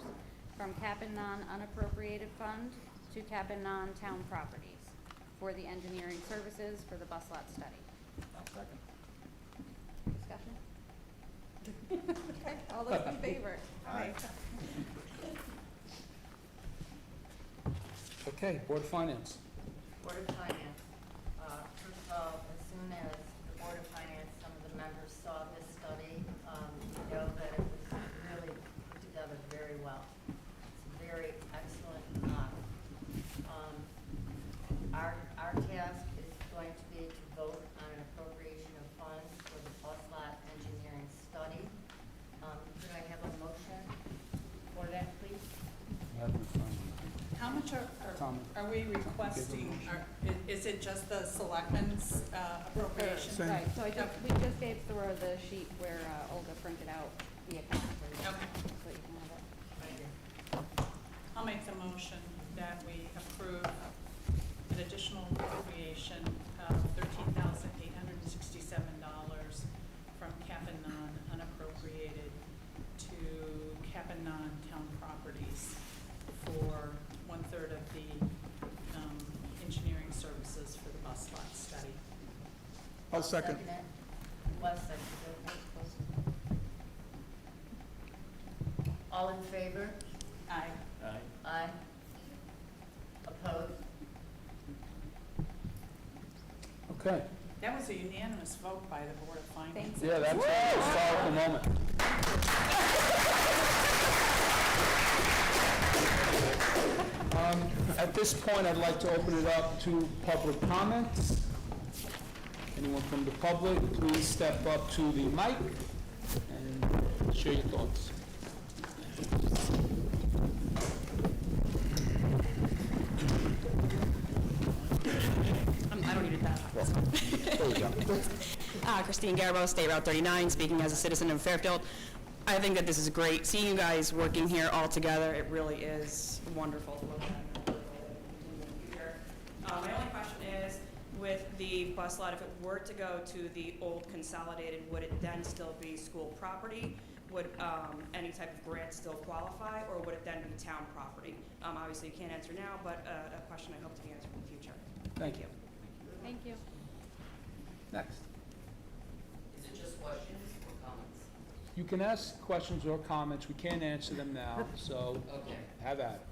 from cap and non-unappropriated fund to cap and non-town properties for the engineering services for the bus lot study. Discussion? Okay, all those in favor? Aye. Okay, Board of Finance. Board of Finance. First of all, as soon as the Board of Finance, some of the members saw this study, you know that it was really put together very well. It's a very excellent model. Our task is going to be to vote on an appropriation of funds for the bus lot engineering study. Could I have a motion for that, please? How much are we requesting? Is it just the selectmen's appropriation? Same. Right, so we just gave through the sheet where Olga printed out the account for you. Okay. So you can have it. Right here. I'll make the motion that we approve an additional appropriation of $13,867 from cap and non unappropriated to cap and non town properties for 1/3 of the engineering services for the bus lot study. I'll second. It. Was seconded. All in favor? Aye. Aye. Opposed? Okay. That was a unanimous vote by the Board of Finance. Yeah, that's a historical moment. At this point, I'd like to open it up to public comments. Anyone from the public, please step up to the mic and share your thoughts. I don't need it that high. Christine Garbo, State Route 39, speaking as a citizen of Fairfield. I think that this is great. Seeing you guys working here all together, it really is wonderful to look at. My only question is, with the bus lot, if it were to go to the old consolidated, would it then still be school property? Would any type of grant still qualify, or would it then be town property? Obviously, you can't answer now, but a question I hope to be answered in the future. Thank you. Thank you. Next. Is it just questions or comments? You can ask questions or comments. We can't answer them now, so Okay. have at it.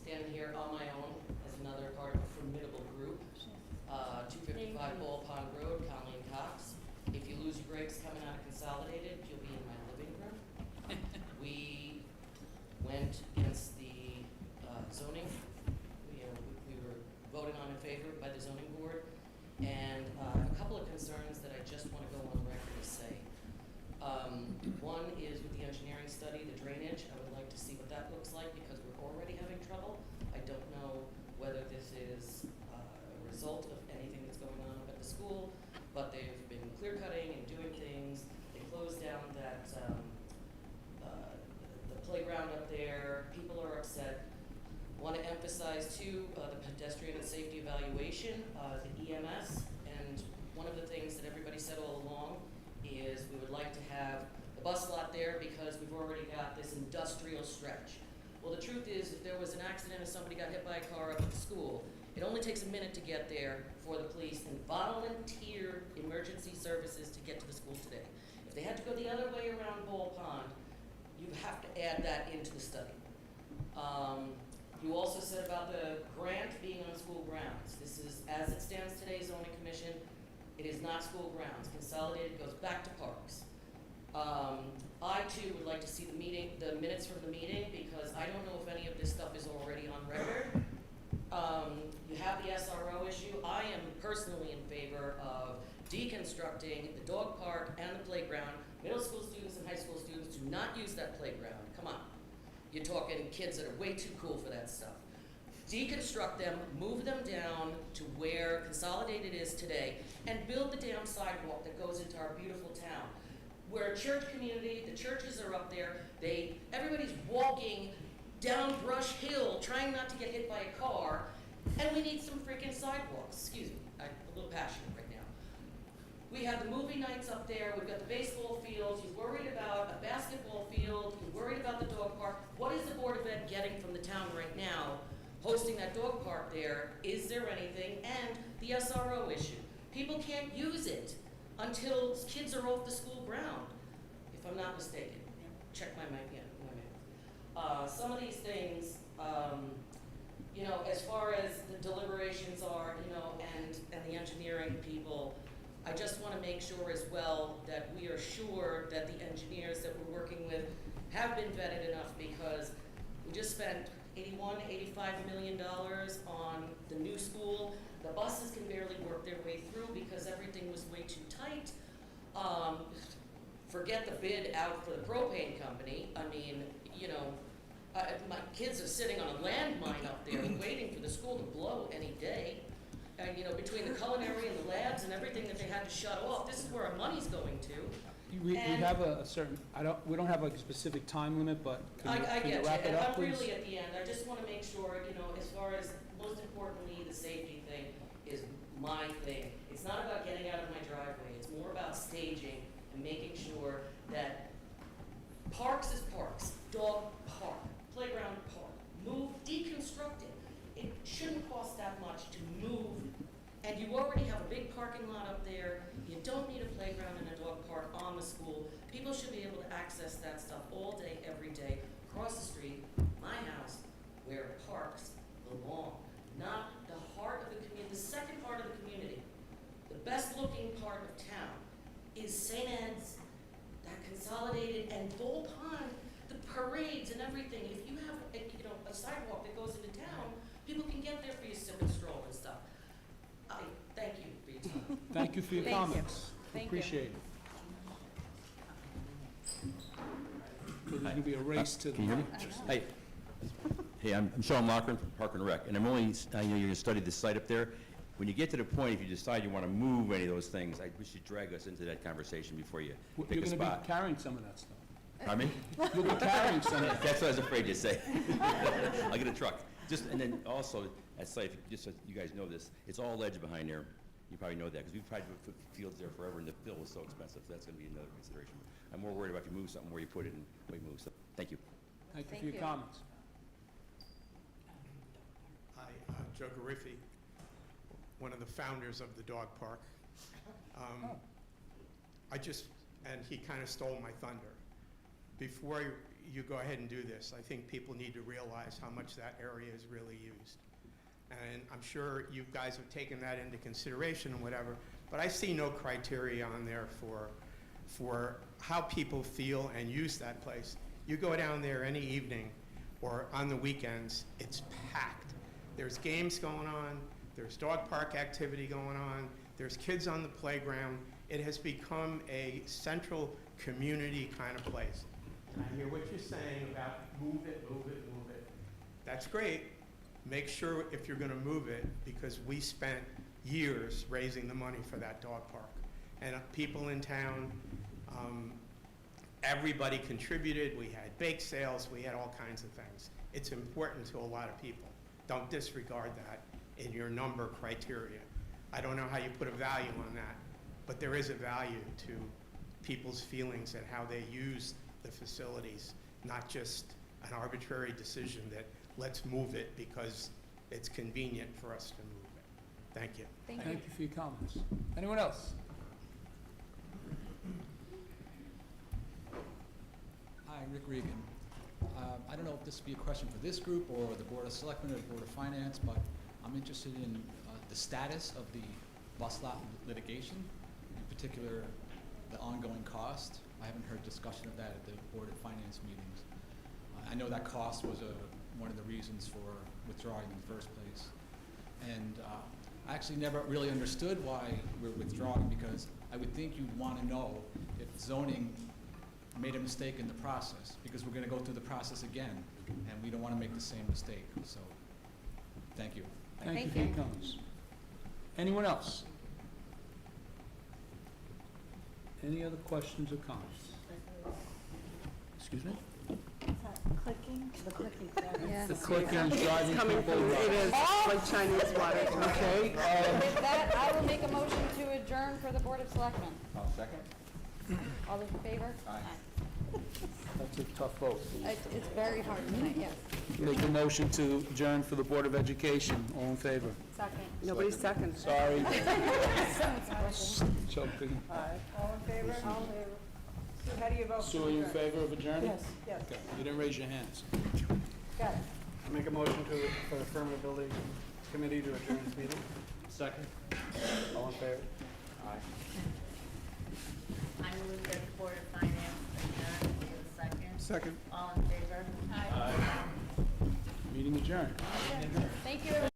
Standing here on my own as another part of a formidable group, 255 Ball Pond Road, Colleen Cox. If you lose your brakes coming out of Consolidated, you'll be in my living room. We went against the zoning. We were voted on in favor by the zoning board, and a couple of concerns that I just want to go on record to say. One is with the engineering study, the drainage. I would like to see what that looks like because we're already having trouble. I don't know whether this is a result of anything that's going on up at the school, but they've been clear cutting and doing things. They closed down that the playground up there. People are upset. Want to emphasize too the pedestrian and safety evaluation, the EMS, and one of the things that everybody said all along is we would like to have the bus lot there because we've already got this industrial stretch. Well, the truth is, if there was an accident and somebody got hit by a car up at the school, it only takes a minute to get there for the police and volunteer emergency services to get to the school today. If they had to go the other way around Ball Pond, you have to add that into the study. You also said about the grant being on school grounds. This is, as it stands today, zoning commission, it is not school grounds. Consolidated goes back to parks. I too would like to see the minutes from the meeting because I don't know if any of this stuff is already on record. You have the SRO issue. I am personally in favor of deconstructing the dog park and the playground. Middle school students and high school students do not use that playground. Come on. You're talking kids that are way too cool for that stuff. Deconstruct them, move them down to where Consolidated is today, and build the damn sidewalk that goes into our beautiful town. We're a church community, the churches are up there, everybody's walking down Brush Hill trying not to get hit by a car, and we need some freaking sidewalks. Excuse me, I'm a little passionate right now. We have the movie nights up there, we've got the baseball fields, you're worried about a basketball field, you're worried about the dog park. What is the Board of Ed getting from the town right now, hosting that dog park there? Is there anything? And the SRO issue. People can't use it until kids are off the school ground, if I'm not mistaken. Check my mic, yeah, my mic. Some of these things You know, as far as the deliberations are, you know, and the engineering people, I just want to make sure as well that we are sure that the engineers that we're working with have been vetted enough, because we just spent $85 million on the new school. The buses can barely work their way through because everything was way too tight. Forget the bid out for the propane company. I mean, you know, my kids are sitting on a landmine up there waiting for the school to blow any day. And, you know, between the culinary and the labs and everything that they had to shut off, this is where our money's going to. We have a certain, we don't have a specific time limit, but I can get you you, wrap it and up, I'm please? really at the end. I just want to make sure, you know, as far as, most importantly, the safety thing is my thing. It's not about getting out of my driveway. It's more about staging and making sure that parks is parks, dog park, playground park, move, deconstruct it. It shouldn't cost that much to move, and you already have a big parking lot up there. You don't need a playground and a dog park on the school. People should be able to access that stuff all day, every day, across the street, my house, where parks belong, not the heart of the community. The second part of the community, the best looking part of town, is St. Ed's, that consolidated, and Bull Pond, the parades and everything. If you have a sidewalk that goes into town, people can get there for your sip and stroll and stuff. I thank you for your time. Thank you for your Thank you. comments. Thank you. Appreciate it. There's going to be a race to the. Can you hear me? Hey. Hey, I'm Sean Lochran from Park and Rec, and I know you're going to study the site up there. When you get to the point, if you decide you want to move any of those things, I wish you'd drag us into that conversation before you You're pick a going to spot. be carrying some of that stuff. Pardon me? You'll be carrying some of it. That's what I was afraid you'd say. I'll get a truck. And then also, at site, just so you guys know this, it's all ledge behind there. You probably know that, because we've tried to put fields there forever, and the fill was so expensive, so that's going to be another consideration. I'm more worried about if you move something, where you put it and where you move. So, thank you. Thank you Thank for your you. comments. Hi, Joe Gariffi, one of the founders of the dog park. And he kind of stole my thunder. Before you go ahead and do this, I think people need to realize how much that area is really used. And I'm sure you guys have taken that into consideration and whatever, but I see no criteria on there for how people feel and use that place. You go down there any evening or on the weekends, it's packed. There's games going on, there's dog park activity going on, there's kids on the playground. It has become a central community kind of place. And I hear what you're saying about move it, move it, move it. That's great. Make sure if you're going to move it, because we spent years raising the money for that dog park. And people in town, everybody contributed. We had bake sales. We had all kinds of things. It's important to a lot of people. Don't disregard that in your number criteria. I don't know how you put a value on that, but there is a value to people's feelings and how they use the facilities, not just an arbitrary decision that let's move it because it's convenient for us to move it. Thank you. Thank you for your comments. Anyone else? Hi, Rick Regan. I don't know if this would be a question for this group or the Board of Selectmen or the Board of Finance, but I'm interested in the status of the bus lot litigation, in particular the ongoing cost. I haven't heard discussion of that at the Board of Finance meetings. I know that cost was one of the reasons for withdrawing in the first place. And I actually never really understood why we're withdrawing, because I would think you'd want to know if zoning made a mistake in the process, because we're going to go through the process again, and we don't want to make the same mistake. So, thank you. Thank you for your comments. Anyone else? Any other questions or comments? Excuse me? Clicking? The clicking. The clicking is driving Coming people from, nuts. it is like Chinese water. Okay, With that, I will make a motion to adjourn for the Board of Selectmen. I'll second. All those in favor? Aye. that's a tough vote. It's very hard tonight, yes. Make a motion to adjourn for the Board of Education. All in favor? Second. Nobody's second. Sorry. Choking. All in favor? All in favor. Sue, how do you vote? Sue, are you in favor of adjourning? Yes. Yes. Okay, you didn't raise your hands. Got it. I make a motion for the Permanent Building Committee to adjourn this meeting. Second. All in favor? Aye. I move that the Board of Finance adjourn. Do you have a second? Second. All in favor? Meeting adjourned. Thank you, everyone.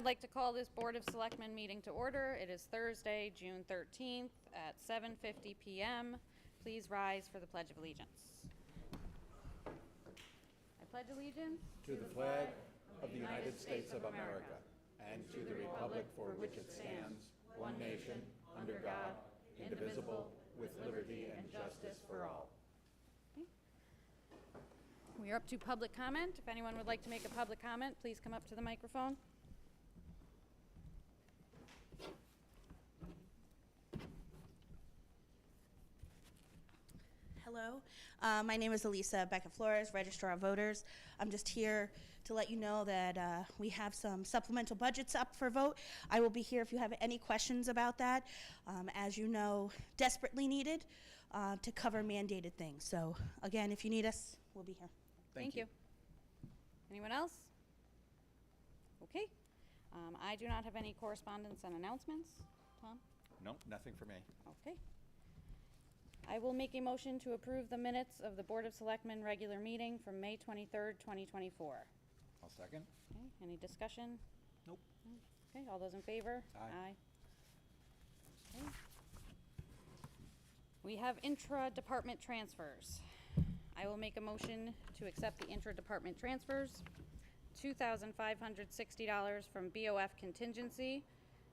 like to call this Board of Selectmen meeting to order. It is Thursday, June 13th at 7:50 PM. Please rise for the Pledge of Allegiance. I pledge allegiance To the flag of the United States of America and to the republic for which it stands, one nation, under God, indivisible, with liberty and justice for all. We are up to public comment. If anyone would like to make a public comment, please come up to the microphone. Hello, my name is Elisa Becca Flores, Registrar of Voters. I'm just here to let you know that we have some supplemental budgets up for vote. I will be here if you have any questions about that. As you know, desperately needed to cover mandated things. So again, if you need us, we'll be here. Thank you. Anyone else? Okay. I do not have any correspondence and announcements. Tom? No, nothing for me. Okay. I will make a motion to approve the minutes of the Board of Selectmen regular meeting from May 23rd, 2024. I'll second. Okay, any discussion? Nope. Okay, all those in favor? Aye. Okay. We have intra-department transfers. I will make a motion to accept the intra-department transfers. $2,560 from BOF contingency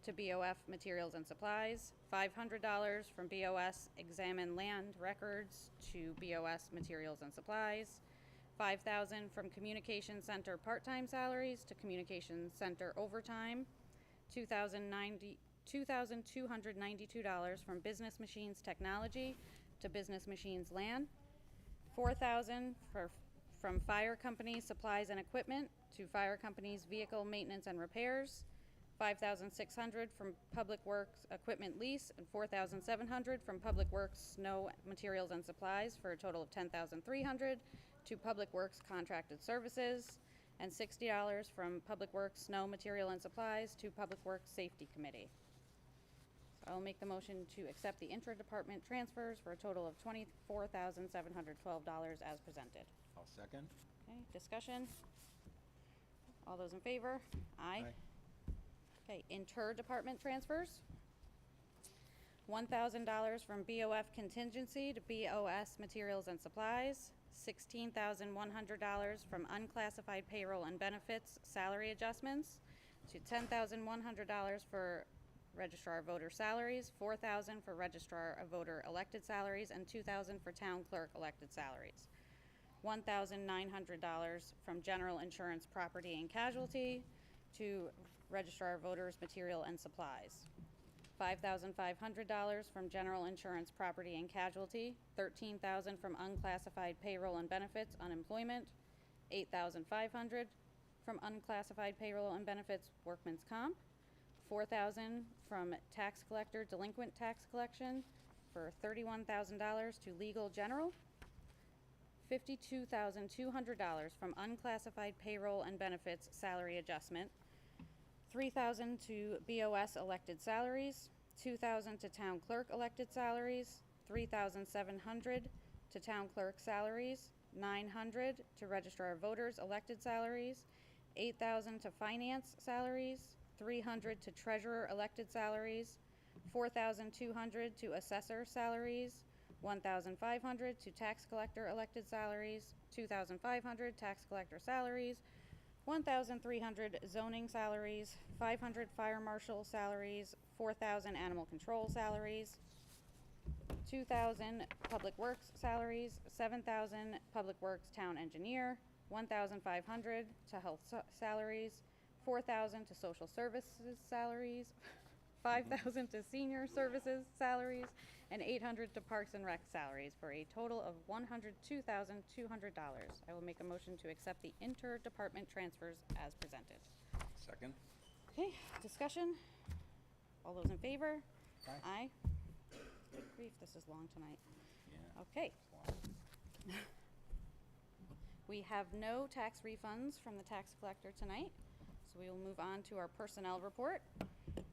to BOF materials and supplies, $500 from BOS examine land records to BOS materials and supplies, $5,000 from communication center part-time salaries to communication center overtime, $2,292 from business machines technology to business machines land, $4,000 from fire company supplies and equipment to fire company's vehicle maintenance and repairs, $5,600 from Public Works equipment lease, and $4,700 from Public Works snow materials and supplies, for a total of $10,300 to Public Works contracted services, and $60 from Public Works snow material and supplies to Public Works Safety Committee. So I'll make the motion to accept the intra-department transfers for a total of $24,712 as presented. I'll second. Okay, discussion? All those in favor? Aye. Okay, inter-department transfers. $1,000 from BOF contingency to BOS materials and supplies. $16,100 from unclassified payroll and benefits salary adjustments to $10,100 for registrar of voter salaries, $4,000 for registrar of voter elected salaries, and $2,000 for town clerk elected salaries. $1,900 from general insurance property and casualty to registrar of voters material and supplies. $5,500 from general insurance property and casualty, $13,000 from unclassified payroll and benefits unemployment, $8,500 from unclassified payroll and benefits workman's comp, $4,000 from tax collector delinquent tax collection for $31,000 to legal general, $52,200 from unclassified payroll and benefits salary adjustment, $3,000 to BOS elected salaries, $2,000 to town clerk elected salaries, $3,700 to town clerk salaries, $900 to registrar of voters elected salaries, $8,000 to finance salaries, $300 to treasurer elected salaries, $4,200 to assessor salaries, $1,500 to tax collector elected salaries, $2,500 tax collector salaries, $1,300 zoning salaries, $500 fire marshal salaries, $4,000 animal control salaries, $2,000 public works salaries, $7,000 public works town engineer, $1,500 to health salaries, $4,000 to social services salaries, $5,000 to senior services salaries, and $800 to parks and rec salaries, for a total of $102,200. I will make a motion to accept the inter-department transfers as presented. Second. Okay, discussion? All those in favor? Aye. Aye. Good grief, this is long tonight. Yeah. Okay. We have no tax refunds from the tax collector tonight, so we will move on to our personnel report.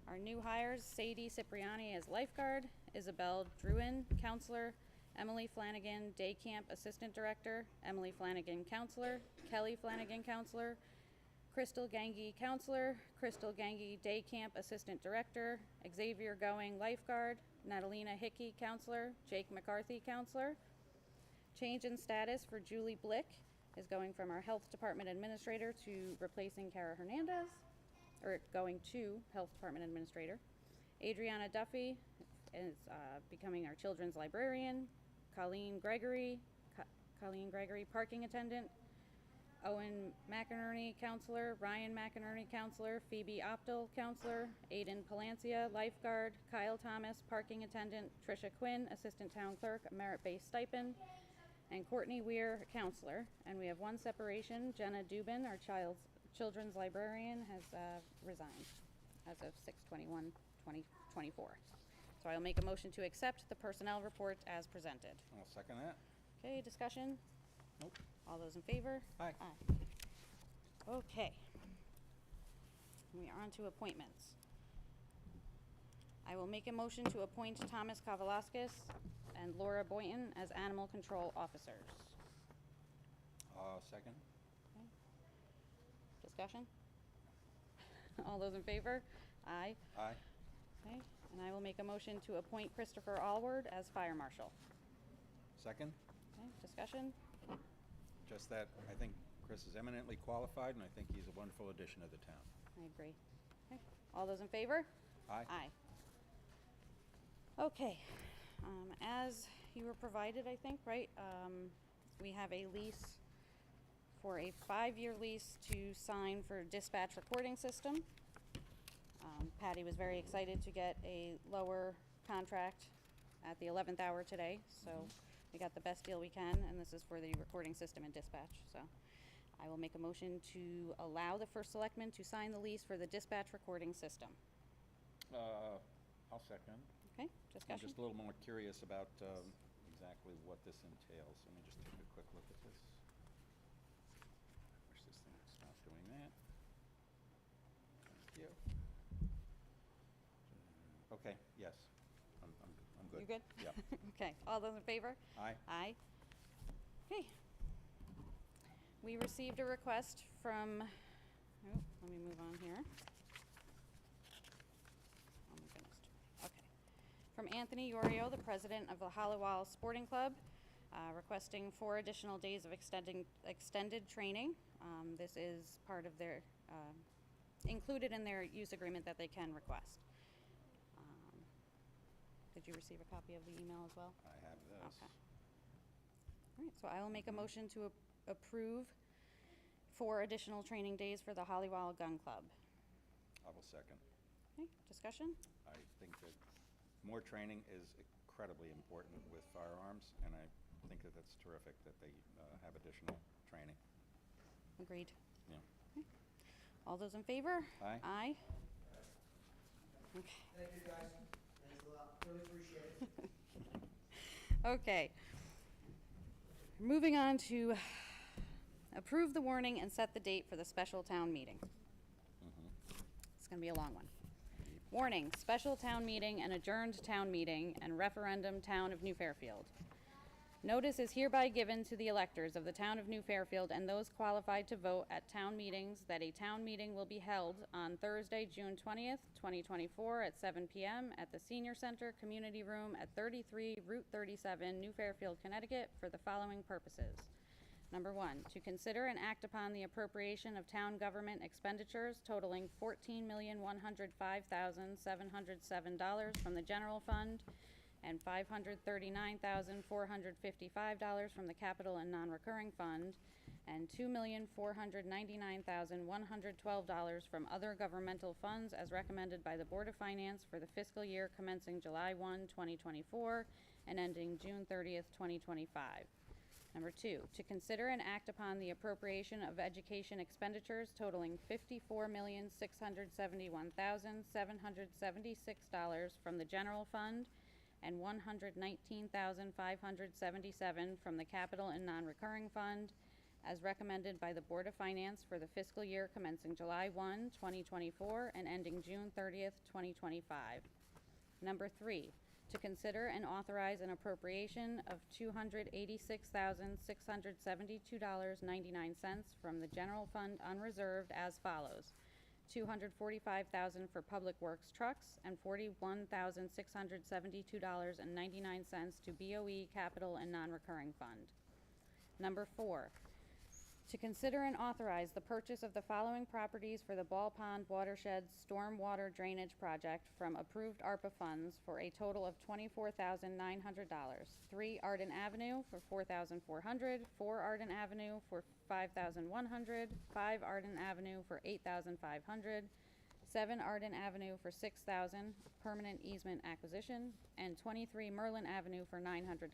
Our new hires: Sadie Cipriani as lifeguard, Isabel Druin, counselor, Emily Flanagan, day camp assistant director, Emily Flanagan, counselor, Kelly Flanagan, counselor, Crystal Gangi, counselor, Crystal Gangi, day camp assistant director, Xavier Going, lifeguard, Natalina Hickey, counselor, Jake McCarthy, counselor. Change in status for Julie Blick is going from our health department administrator to replacing Kara Hernandez, or going to health department administrator. Adriana Duffy is becoming our children's librarian. Colleen Gregory, parking attendant. Owen McInerney, counselor. Ryan McInerney, counselor. Phoebe Optel, counselor. Aiden Palancia, lifeguard. Kyle Thomas, parking attendant. Trisha Quinn, assistant town clerk, a merit-based stipend. And Courtney Weir, counselor. And we have one separation. Jenna Dubin, our children's librarian, has resigned as of 6/21/2024. So I'll make a motion to accept the personnel report as presented. I'll second that. Okay, discussion? Nope. All those in favor? Aye. Okay. We are on to appointments. I will make a motion to appoint Thomas Kavalaskis and Laura Boynton as animal control officers. Second. Okay. Discussion? All those in favor? Aye. Aye. Okay, and I will make a motion to appoint Christopher Allward as fire marshal. Second. Okay, discussion? Just that I think Chris is eminently qualified, and I think he's a wonderful addition to the town. I agree. Okay, all those in favor? Aye. Aye. Okay, as you were provided, I think, right? We have a lease for a 5-year lease to sign for dispatch recording system. Patty was very excited to get a lower contract at the 11th hour today, so we got the best deal we can, and this is for the recording system and dispatch. So I will make a motion to allow the first selectman to sign the lease for the dispatch recording system. I'll second. Okay, I'm discussion? just a little more curious about exactly what this entails. Let me just take a quick look at this. Wish this thing would stop doing that. Thank you. Okay, yes. I'm good. You good? Yeah. Okay, all those in favor? Aye. Aye. Okay. We received a request from, let me move on here. Oh my goodness. Okay. From Anthony Yorio, the president of the Halliwell Sporting Club, requesting 4 additional days of extended training. This is part of their, included in their use agreement that they can request. Did you receive a copy of the email as well? I have this. Okay. All right, so I will make a motion to approve 4 additional training days for the Halliwell Gun Club. I will second. Okay, discussion? I think that more training is incredibly important with firearms, and I think that that's terrific that they have additional training. Agreed. Yeah. Okay. All those in favor? Aye. Aye. Okay. Thank you, guys. Thanks a lot. Really appreciate it. Okay. Moving on to approve the warning and set the date for the special town meeting. It's going to be a long one. Warning, special town meeting and adjourned town meeting and referendum town of New Fairfield. Notice is hereby given to the electors of the town of New Fairfield and those qualified to vote at town meetings that a town meeting will be held on Thursday, June 20th, 2024 at 7 p.m. at the Senior Center Community Room at 33 Route 37, New Fairfield, Connecticut for the following purposes. Number 1, to consider and act upon the appropriation of town government expenditures totaling $14,105,707 from the general fund and $539,455 from the capital and non-recurring fund, and $2,499,112 from other governmental funds as recommended by the Board of Finance for the fiscal year commencing July 1, 2024, and ending June 30th, 2025. Number 2, to consider and act upon the appropriation of education expenditures totaling $54,671,776 from the general fund and $119,577 from the capital and non-recurring fund, as recommended by the Board of Finance for the fiscal year commencing July 1, 2024, and ending June 30th, 2025. Number 3, to consider and authorize an appropriation of $286,672.99 from the general fund unreserved as follows. $245,000 for Public Works trucks and $41,672.99 to BOE capital and non-recurring fund. Number 4, to consider and authorize the purchase of the following properties for the Ball Pond Watershed Stormwater Drainage Project from approved ARPA funds for a total of $24,900. 3 Arden Avenue for $4,400, 4 Arden Avenue for $5,100, 5 Arden Avenue for $8,500, 7 Arden Avenue for $6,000, permanent easement acquisition, and 23 Merlin Avenue for $900.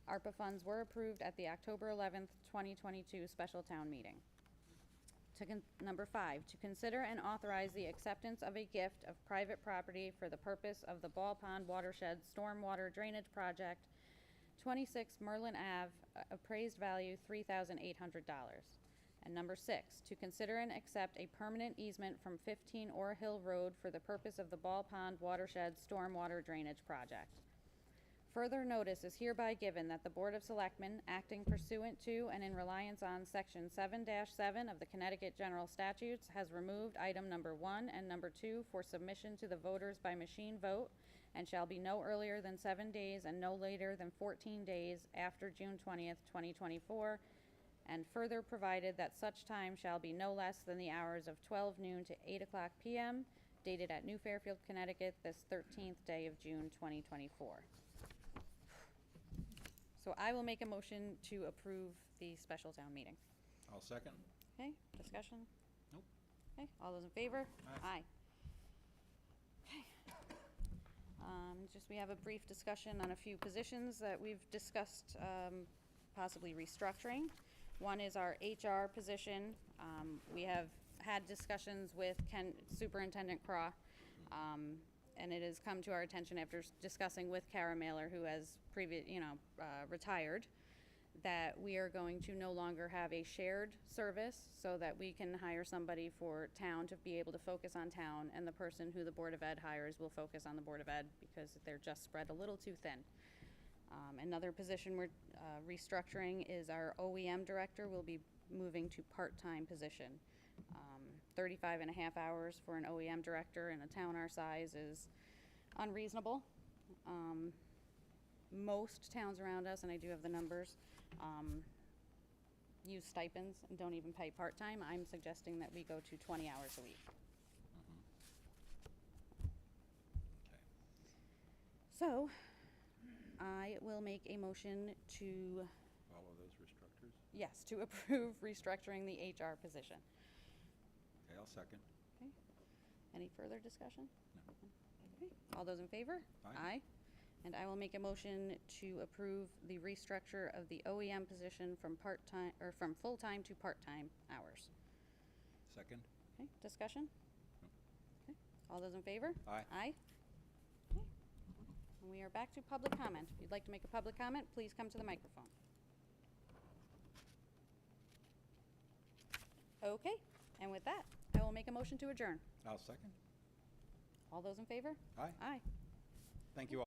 ARPA funds were approved at the October 11th, 2022 special town meeting. Number 5, to consider and authorize the acceptance of a gift of private property for the purpose of the Ball Pond Watershed Stormwater Drainage Project, 26 Merlin Ave, appraised value $3,800. And number 6, to consider and accept a permanent easement from 15 Ore Hill Road for the purpose of the Ball Pond Watershed Stormwater Drainage Project. Further notice is hereby given that the Board of Selectmen, acting pursuant to and in reliance on Section 7-7 of the Connecticut General Statutes, has removed item number 1 and number 2 for submission to the voters by machine vote, and shall be no earlier than 7 days and no later than 14 days after June 20th, 2024, and further provided that such time shall be no less than the hours of 12 noon to 8 o'clock p.m., dated at New Fairfield, Connecticut, this 13th day of June 2024. So I will make a motion to approve the special town meeting. I'll second. Okay, discussion? Nope. Okay, all those in favor? Aye. Okay. Just we have a brief discussion on a few positions that we've discussed, possibly restructuring. One is our HR position. We have had discussions with Superintendent Craw, and it has come to our attention after discussing with Kara Mailer, who has retired, that we are going to no longer have a shared service so that we can hire somebody for town to be able to focus on town, and the person who the Board of Ed hires will focus on the Board of Ed because they're just spread a little too thin. Another position we're restructuring is our OEM director will be moving to part-time position. 35 and a half hours for an OEM director in a town our size is unreasonable. Most towns around us, and I do have the numbers, use stipends and don't even pay part-time. I'm suggesting that we go to 20 hours a week. So, I will make a motion to, Follow those restructures? yes, to approve restructuring the HR position. Okay, I'll second. Okay. Any further discussion? No. Okay. All those in favor? Aye. And I will make a motion to approve the restructure of the OEM position from part-time, or from full-time to part-time hours. Second. Okay, discussion? Okay. All those in favor? Aye. Aye. Okay. And we are back to public comment. If you'd like to make a public comment, please come to the microphone. Okay, and with that, I will make a motion to adjourn. I'll second. All those in favor? Aye. Aye. Thank you all.